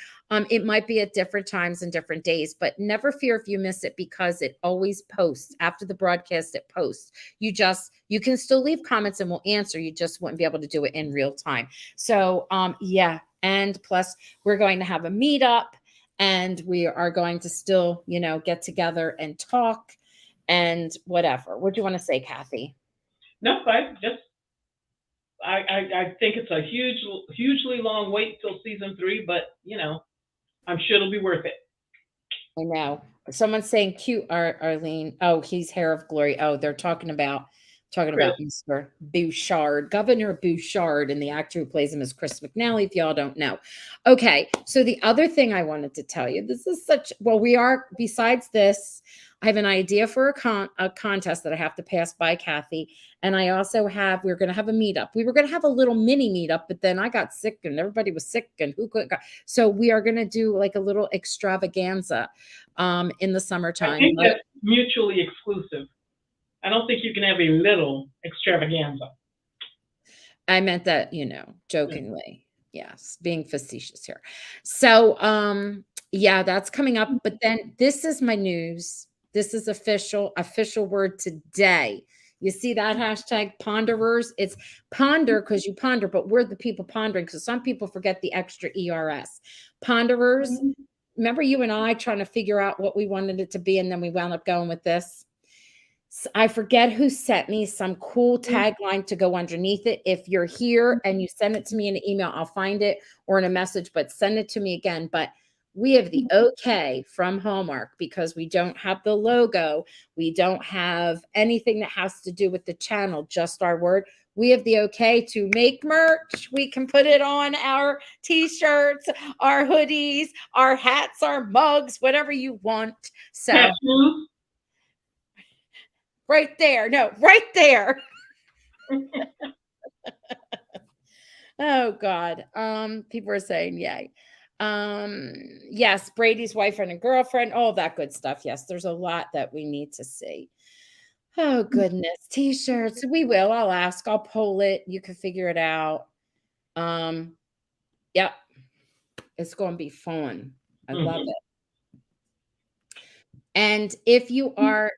Speaker 1: It might be at different times and different days, but never fear if you miss it because it always posts after the broadcast. It posts. You can still leave comments and we'll answer. You just wouldn't be able to do it in real time. So yeah, and plus we're going to have a meetup, and we are going to still get together and talk and whatever. What do you want to say, Kathy?
Speaker 2: No, I think it's a hugely long wait till season 3, but I'm sure it'll be worth it.
Speaker 1: I know. Someone's saying cute, Arlene. Oh, he's Hair of Glory. Oh, they're talking about Talking
Speaker 2: Chris.
Speaker 1: about Mr. Bouchard, Governor Bouchard, and the actor who plays him is Chris McNally, if y'all don't know. Okay, so the other thing I wanted to tell you, this is such, well, we are, besides this, I have an idea for a contest that I have to pass by Kathy. And I also have, we're going to have a meetup. We were going to have a little mini meetup, but then I got sick and everybody was sick and who could, so we are going to do like a little extravaganza in the
Speaker 2: I
Speaker 1: summertime.
Speaker 2: think that's mutually exclusive. I don't think you can have a little extravaganza.
Speaker 1: I meant that, jokingly. Yes, being facetious here. So, yeah, that's coming up. But then this is my news. This is official word today. You see that hashtag ponderers? It's ponder because you ponder, but we're the people pondering because some people forget the extra ERS. Ponderers. Remember you and I trying to figure out what we wanted it to be, and then we wound up going with this. I forget who sent me some cool tagline to go underneath it. If you're here and you send it to me in an email, I'll find it, or in a message, but send it to me again. But we have the okay from Hallmark because we don't have the logo. We don't have anything that has to do with the channel, just our word. We have the okay to make merch. We can put it on our t-shirts, our hoodies, our hats, our mugs, whatever you want. So
Speaker 2: Tattoos.
Speaker 1: right there. No, right there. Oh God. People are saying yay. Yes, Brady's wife and a girlfriend, all that good stuff. Yes, there's a lot that we need to see. Oh goodness. T-shirts. We will. I'll ask. I'll poll it. You can figure it out. Yep. It's gonna be fun. I love it. And if you are,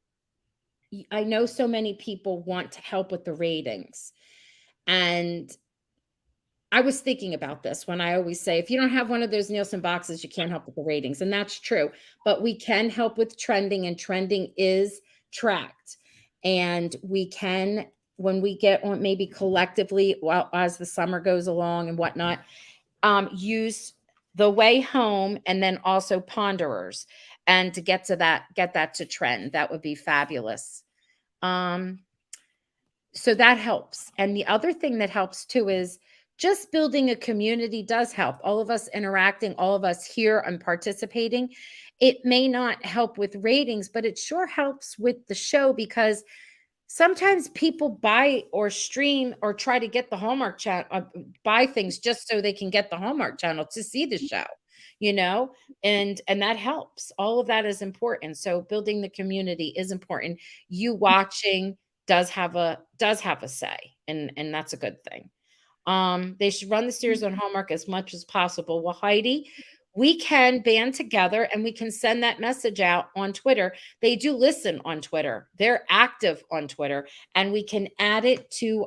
Speaker 1: I know so many people want to help with the ratings. And I was thinking about this when I always say, if you don't have one of those Nielsen boxes, you can't help with the ratings. And that's true. But we can help with trending, and trending is tracked. And we can, when we get on, maybe collectively, well, as the summer goes along and whatnot, use the way home and then also ponderers. And to get that to trend, that would be fabulous. So that helps. And the other thing that helps too is just building a community does help. All of us interacting, all of us here and participating. It may not help with ratings, but it sure helps with the show because sometimes people buy or stream or try to get the Hallmark channel, buy things just so they can get the Hallmark channel to see the show, and that helps. All of that is important. So building the community is important. You watching does have a say, and that's a good thing. They should run the series on Hallmark as much as possible. Well, Heidi, we can band together and we can send that message out on Twitter. They do listen on Twitter. They're active on Twitter, and we can add it to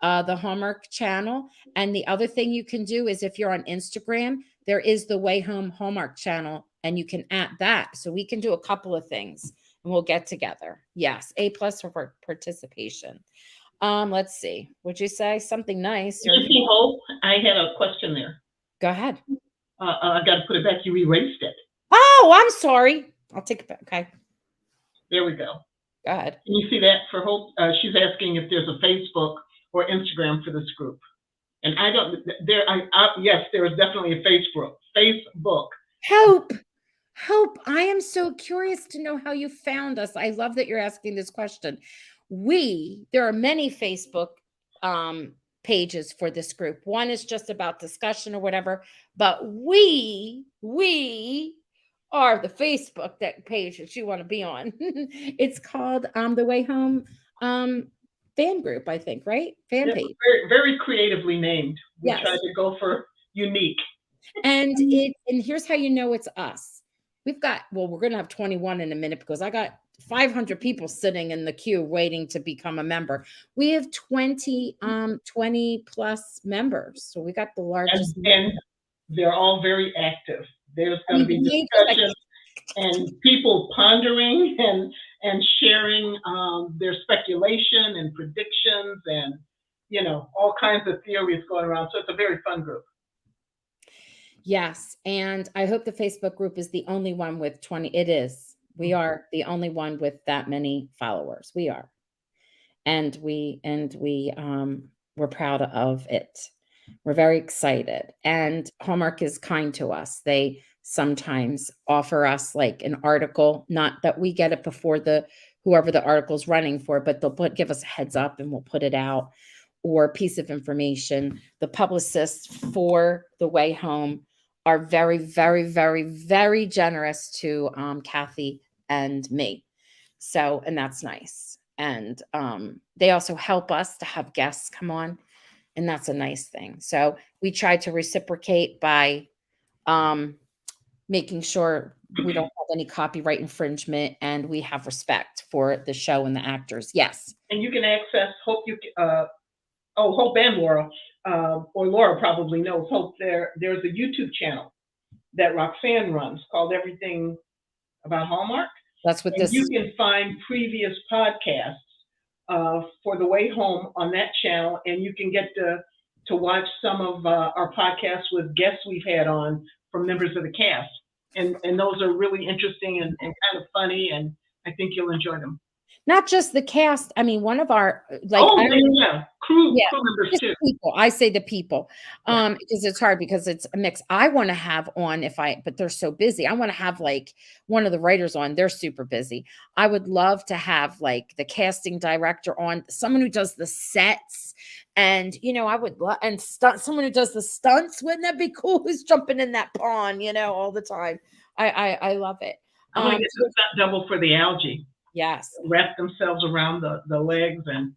Speaker 1: the Hallmark channel. And the other thing you can do is if you're on Instagram, there is the Way Home Hallmark channel, and you can add that. So we can do a couple of things, and we'll get together. Yes, A+ for participation. Let's see. Would you say something nice?
Speaker 2: You see, Hope, I had a question there.
Speaker 1: Go ahead.
Speaker 2: I got to put it back. You erased it.
Speaker 1: Oh, I'm sorry. I'll take it back. Okay.
Speaker 2: There we go.
Speaker 1: Go ahead.
Speaker 2: Can you see that for Hope? She's asking if there's a Facebook or Instagram for this group. And I don't, yes, there is definitely a Facebook.
Speaker 1: Hope, I am so curious to know how you found us. I love that you're asking this question. There are many Facebook pages for this group. One is just about discussion or whatever, but we are the Facebook page that you want to be on. It's called The Way Home fan group, I think, right? Fan page.
Speaker 2: Very, very creatively named. We
Speaker 1: Yes.
Speaker 2: tried to go for unique.
Speaker 1: And here's how you know it's us. We're going to have 21 in a minute because I got 500 people sitting in the queue waiting to become a member. We have 20 plus members. So we got the largest.
Speaker 2: And they're all very active. There's going to be discussion and people pondering and sharing their speculation and predictions and, all kinds of theories going around. So it's a very fun group.
Speaker 1: Yes. And I hope the Facebook group is the only one with 20. It is. We are the only one with that many followers. We are. and we're proud of it. We're very excited, and Hallmark is kind to us. They sometimes offer us like an article, not that we get it before the whoever the article's running for, but give us a heads up and we'll put it out, or a piece of information. The publicists for The Way Home are very, very, very, very generous to Kathy and me. So, and that's nice. And they also help us to have guests come on, and that's a nice thing. So we try to reciprocate by um, making sure we don't have any copyright infringement and we have respect for the show and the actors. Yes.
Speaker 2: And you can access Hope and Laura, or Laura probably knows Hope. There's a YouTube channel that Roxanne runs called Everything About Hallmark.
Speaker 1: That's what
Speaker 2: And
Speaker 1: this
Speaker 2: you can find previous podcasts for The Way Home on that channel, and you can get to watch some of our podcasts with guests we've had on from members of the cast. And those are really interesting and kind of funny, and I think you'll enjoy them.
Speaker 1: Not just the cast. I mean, one of our
Speaker 2: crew members too.
Speaker 1: People. I say the people, because it's hard because it's a mix. I want to have on but they're so busy. I want to have like one of the writers on. They're super busy. I would love to have like the casting director on, someone who does the sets, and I would love someone who does the stunts. Wouldn't that be cool? Who's jumping in that pond, all the time. I love it.
Speaker 2: I'm gonna get the stunt double for the algae.
Speaker 1: Yes.
Speaker 2: Wrap themselves around the legs. And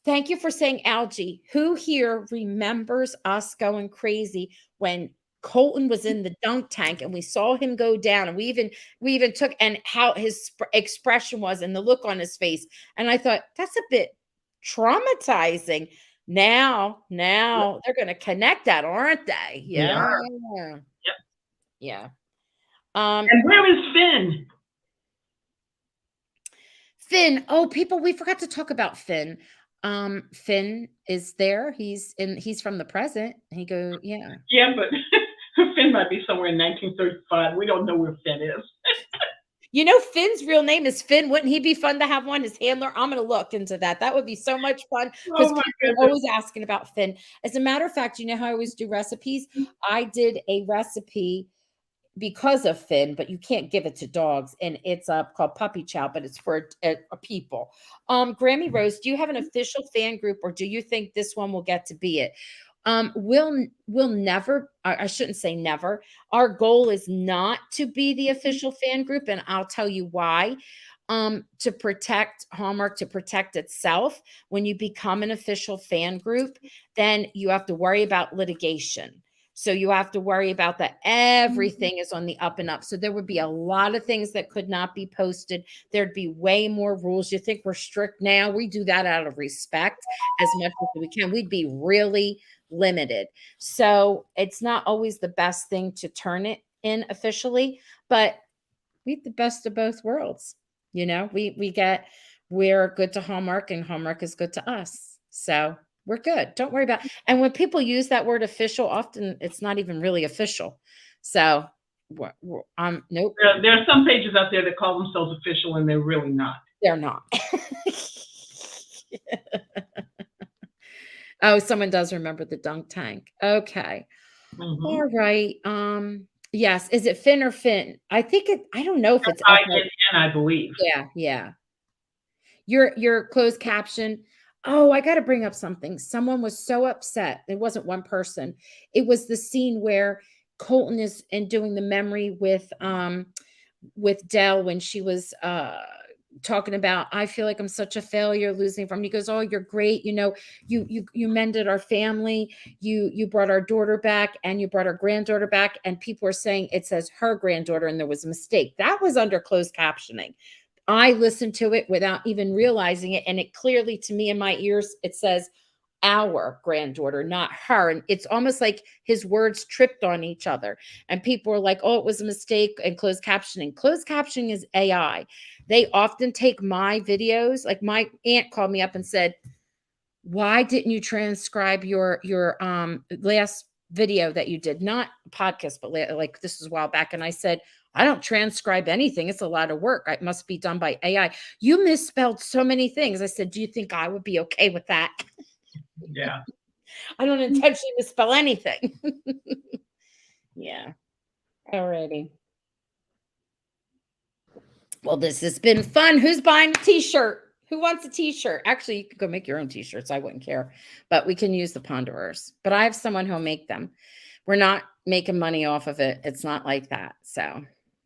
Speaker 1: thank you for saying algae. Who here remembers us going crazy when Colton was in the dunk tank and we saw him go down, and we even took, and how his expression was and the look on his face. And I thought, that's a bit traumatizing. Now they're going to connect that, aren't they? Yeah.
Speaker 2: Yep.
Speaker 1: Yeah.
Speaker 2: And where is Finn?
Speaker 1: Finn. Oh, people, we forgot to talk about Finn. Finn is there. He's from the present. Yeah.
Speaker 2: Yeah, but Finn might be somewhere in 1935. We don't know where Finn is.
Speaker 1: Finn's real name is Finn. Wouldn't he be fun to have one, his handler? I'm going to look into that. That would be so much fun, because people are always asking about Finn. As a matter of fact, how I always do recipes? I did a recipe because of Finn, but you can't give it to dogs, and it's called Puppy Chow, but it's for people. Grammy Rose, do you have an official fan group, or do you think this one will get to be it? We'll never, I shouldn't say never. Our goal is not to be the official fan group, and I'll tell you why. To protect Hallmark, to protect itself. When you become an official fan group, then you have to worry about litigation. So you have to worry about that. Everything is on the up and up. So there would be a lot of things that could not be posted. There'd be way more rules. You think we're strict now? We do that out of respect as much as we can. We'd be really limited. So it's not always the best thing to turn it in officially, but we have the best of both worlds. We're good to Hallmark, and Hallmark is good to us. So we're good. Don't worry about it. And when people use that word official, often it's not even really official. So nope.
Speaker 2: There are some pages out there that call themselves official, and they're really not.
Speaker 1: They're not. Oh, someone does remember the dunk tank. Okay. Mm-hmm. All right. Yes. Is it Finn or Finn? I don't know if it's
Speaker 2: I believe.
Speaker 1: Yeah. Your closed caption. Oh, I got to bring up something. Someone was so upset. It wasn't one person. It was the scene where Colton is doing the memory with Dell, when she was talking about, I feel like I'm such a failure losing from. He goes, oh, you're great. You mended our family. You brought our daughter back, and you brought our granddaughter back. And people are saying it says her granddaughter, and there was a mistake. That was under closed captioning. I listened to it without even realizing it. And it clearly, to me in my ears, it says our granddaughter, not her. And it's almost like his words tripped on each other. And people were like, oh, it was a mistake. And closed captioning. Closed captioning is AI. They often take my videos. Like my aunt called me up and said, why didn't you transcribe your last video that you did? Not podcast, but like this was a while back. And I said, I don't transcribe anything. It's a lot of work. It must be done by AI. You misspelled so many things. I said, do you think I would be okay with that?
Speaker 2: Yeah.
Speaker 1: I don't intentionally misspell anything. Yeah. Alrighty. Well, this has been fun. Who's buying a t-shirt? Who wants a t-shirt? Actually, you could go make your own t-shirts. I wouldn't care, but we can use the Ponderers. But I have someone who'll make them. We're not making money off of it. It's not like that. So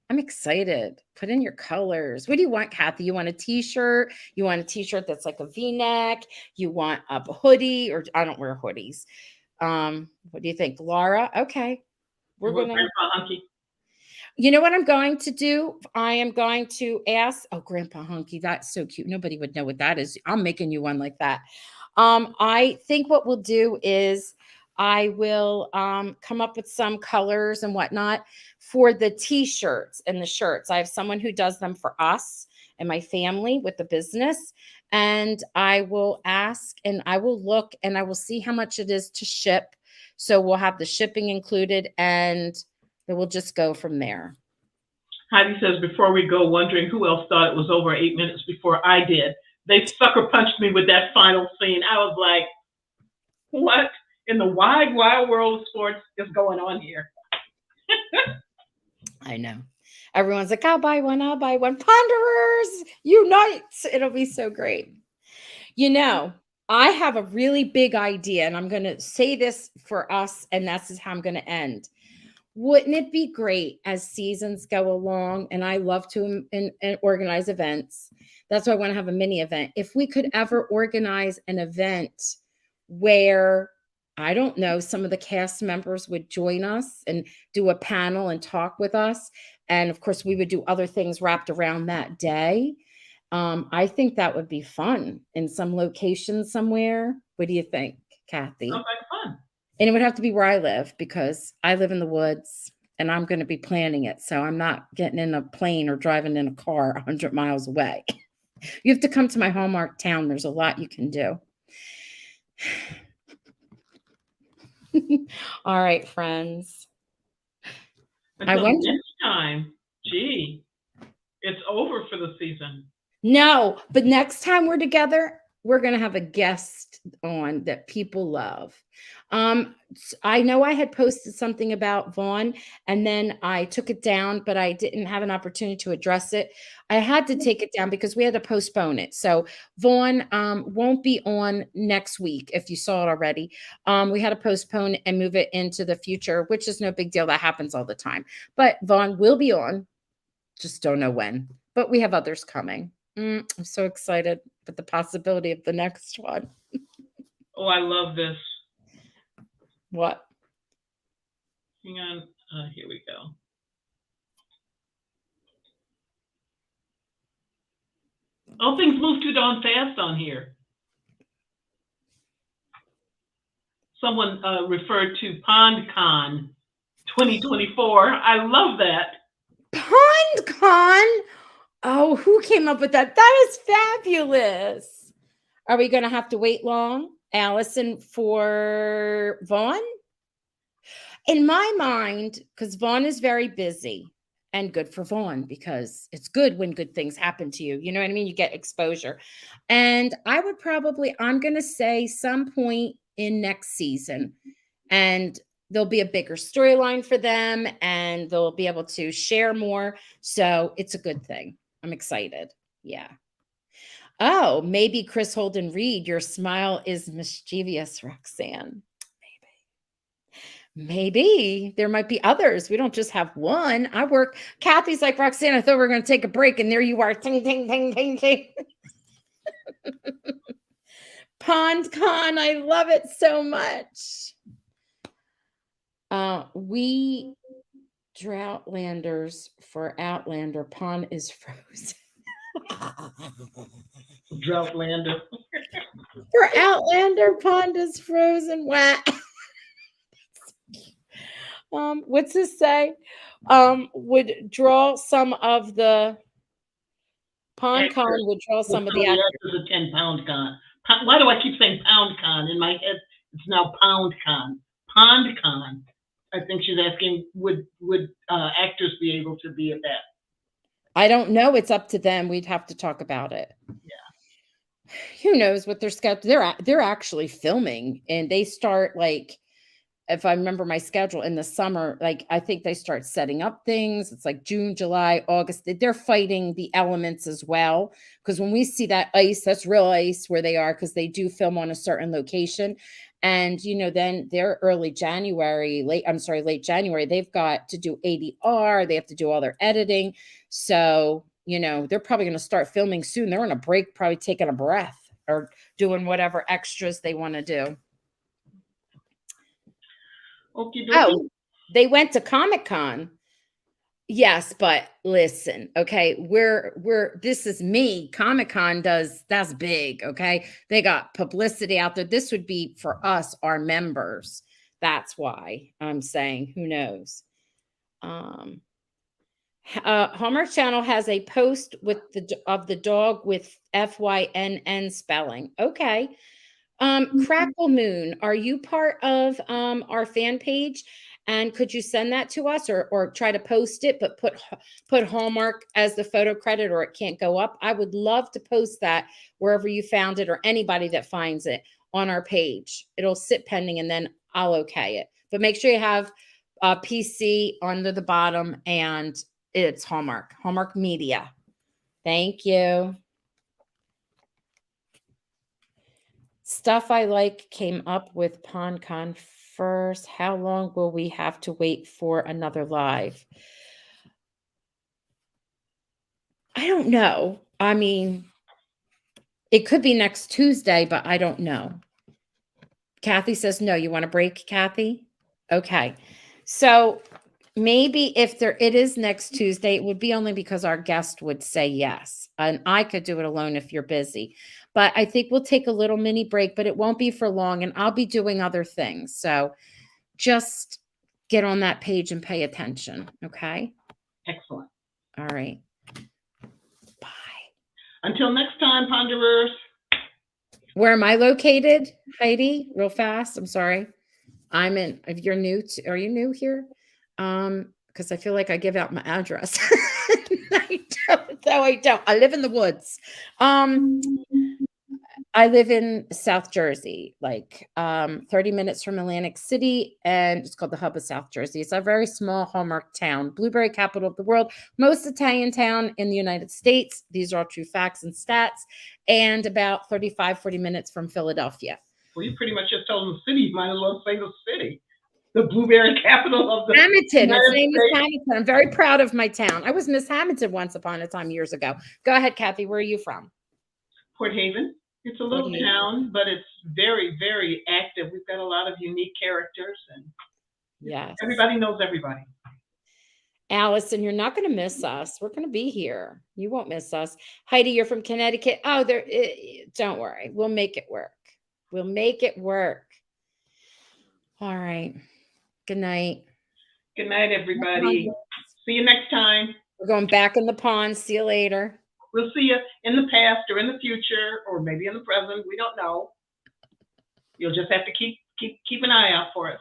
Speaker 1: I'm excited. Put in your colors. What do you want, Kathy? You want a t-shirt? You want a t-shirt that's like a V-neck? You want a hoodie? Or I don't wear hoodies. What do you think, Laura? Okay. We're
Speaker 2: What,
Speaker 1: gonna
Speaker 2: Grandpa Hunky?
Speaker 1: You know what I'm going to do? I am going to ask, oh, Grandpa Hunky, that's so cute. Nobody would know what that is. I'm making you one like that. I think what we'll do is I will come up with some colors and whatnot for the t-shirts and the shirts. I have someone who does them for us and my family with the business. And I will ask and I will look and I will see how much it is to ship. So we'll have the shipping included and then we'll just go from there.
Speaker 2: Heidi says, before we go, wondering who else thought it was over 8 minutes before I did. They sucker punched me with that final scene. I was like, what in the wide, wild world of sports is going on here?
Speaker 1: I know. Everyone's like, I'll buy one. I'll buy one. Ponderers, unite. It'll be so great. You know, I have a really big idea, and I'm going to say this for us, and this is how I'm going to end. Wouldn't it be great as seasons go along? And I love to organize events. That's why I want to have a mini event. If we could ever organize an event where, I don't know, some of the cast members would join us and do a panel and talk with us. And of course, we would do other things wrapped around that day. I think that would be fun in some location somewhere. What do you think, Kathy?
Speaker 2: Sounds like fun.
Speaker 1: And it would have to be where I live because I live in the woods and I'm going to be planning it. So I'm not getting in a plane or driving in a car 100 miles away. You have to come to my Hallmark town. There's a lot you can do. All right, friends.
Speaker 2: Until next time, gee, it's over for the season.
Speaker 1: No, but next time we're together, we're going to have a guest on that people love. I know I had posted something about Vaughn and then I took it down, but I didn't have an opportunity to address it. I had to take it down because we had to postpone it. So Vaughn won't be on next week. If you saw it already, we had to postpone it and move it into the future, which is no big deal. That happens all the time, but Vaughn will be on. Just don't know when, but we have others coming. I'm so excited with the possibility of the next one.
Speaker 2: Oh, I love this.
Speaker 1: What?
Speaker 2: Hang on. Here we go. All things move too darn fast on here. Someone referred to PondCon 2024. I love that.
Speaker 1: PondCon? Oh, who came up with that? That is fabulous. Are we going to have to wait long, Allison, for Vaughn? In my mind, because Vaughn is very busy and good for Vaughn because it's good when good things happen to you. You know what I mean? You get exposure. And I would probably, I'm going to say some point in next season. And there'll be a bigger storyline for them and they'll be able to share more. So it's a good thing. I'm excited. Yeah. Oh, maybe Chris Holden Reed, your smile is mischievous, Roxanne. Maybe there might be others. We don't just have one. I work. Kathy's like, Roxanne, I thought we were going to take a break. And there you are. Ting, ting, ting, ting, ting. PondCon. I love it so much. We Droughtlanders for Outlander. Pond is frozen.
Speaker 2: Droughtlander.
Speaker 1: For Outlander, pond is frozen. Wow. What's this say? Would draw some of the PondCon would draw some of the actors.
Speaker 2: This is a 10-pound con. Why do I keep saying pound con in my head? It's now pound con. PondCon. I think she's asking, would actors be able to be at that?
Speaker 1: I don't know. It's up to them. We'd have to talk about it.
Speaker 2: Yeah.
Speaker 1: Who knows what their schedule? They're actually filming, and they start like, if I remember my schedule, in the summer, like I think they start setting up things. It's like June, July, August. They're fighting the elements as well. Because when we see that ice, that's real ice where they are, because they do film on a certain location. And then they're early January, late January, they've got to do ADR, they have to do all their editing. So, they're probably going to start filming soon. They're on a break, probably taking a breath or doing whatever extras they want to do.
Speaker 2: Okie dokie.
Speaker 1: Oh, they went to Comic-Con. Yes, but listen, okay, this is me. Comic-Con that's big, okay? They got publicity out there. This would be for us, our members. That's why I'm saying, who knows? Hallmark Channel has a post with the dog with FYNN spelling. Okay. Crackle Moon, are you part of our fan page? And could you send that to us, or try to post it, but put Hallmark as the photo credit, or it can't go up? I would love to post that wherever you found it, or anybody that finds it on our page. It'll sit pending, and then I'll okay it. But make sure you have a PC under the bottom, and it's Hallmark Media. Thank you. Stuff I like came up with PonCon first. How long will we have to wait for another live? I don't know. I mean, it could be next Tuesday, but I don't know. Kathy says no. You want to break, Kathy? Okay. So maybe if it is next Tuesday, it would be only because our guest would say yes. And I could do it alone if you're busy. But I think we'll take a little mini break, but it won't be for long. And I'll be doing other things. So just get on that page and pay attention. Okay.
Speaker 2: Excellent.
Speaker 1: All right. Bye.
Speaker 2: Until next time, Ponderers.
Speaker 1: Where am I located, Heidi? Real fast. I'm sorry. If you're new, are you new here? Because I feel like I give out my address. I don't. No, I don't. I live in the woods. I live in South Jersey, like 30 minutes from Atlantic City, and it's called the hub of South Jersey. It's a very small Hallmark town, blueberry capital of the world, most Italian town in the United States. These are all true facts and stats, and about 40 minutes from Philadelphia.
Speaker 2: Well, you pretty much just told them the city. You might as well say the city. The blueberry capital of the
Speaker 1: Hamilton. Its name is Hamilton. I'm very proud of my town. I was Miss Hamilton once upon a time years ago. Go ahead, Kathy. Where are you from?
Speaker 2: Port Haven. It's a little town, but it's very, very active. We've got a lot of unique characters, and
Speaker 1: yes,
Speaker 2: everybody knows everybody.
Speaker 1: Allison, you're not going to miss us. We're going to be here. You won't miss us. Heidi, you're from Connecticut. Oh, don't worry. We'll make it work. We'll make it work. All right. Good night.
Speaker 2: Good night, everybody. See you next time.
Speaker 1: We're going back in the pond. See you later.
Speaker 2: We'll see you in the past or in the future, or maybe in the present. We don't know. You'll just have to keep an eye out for us.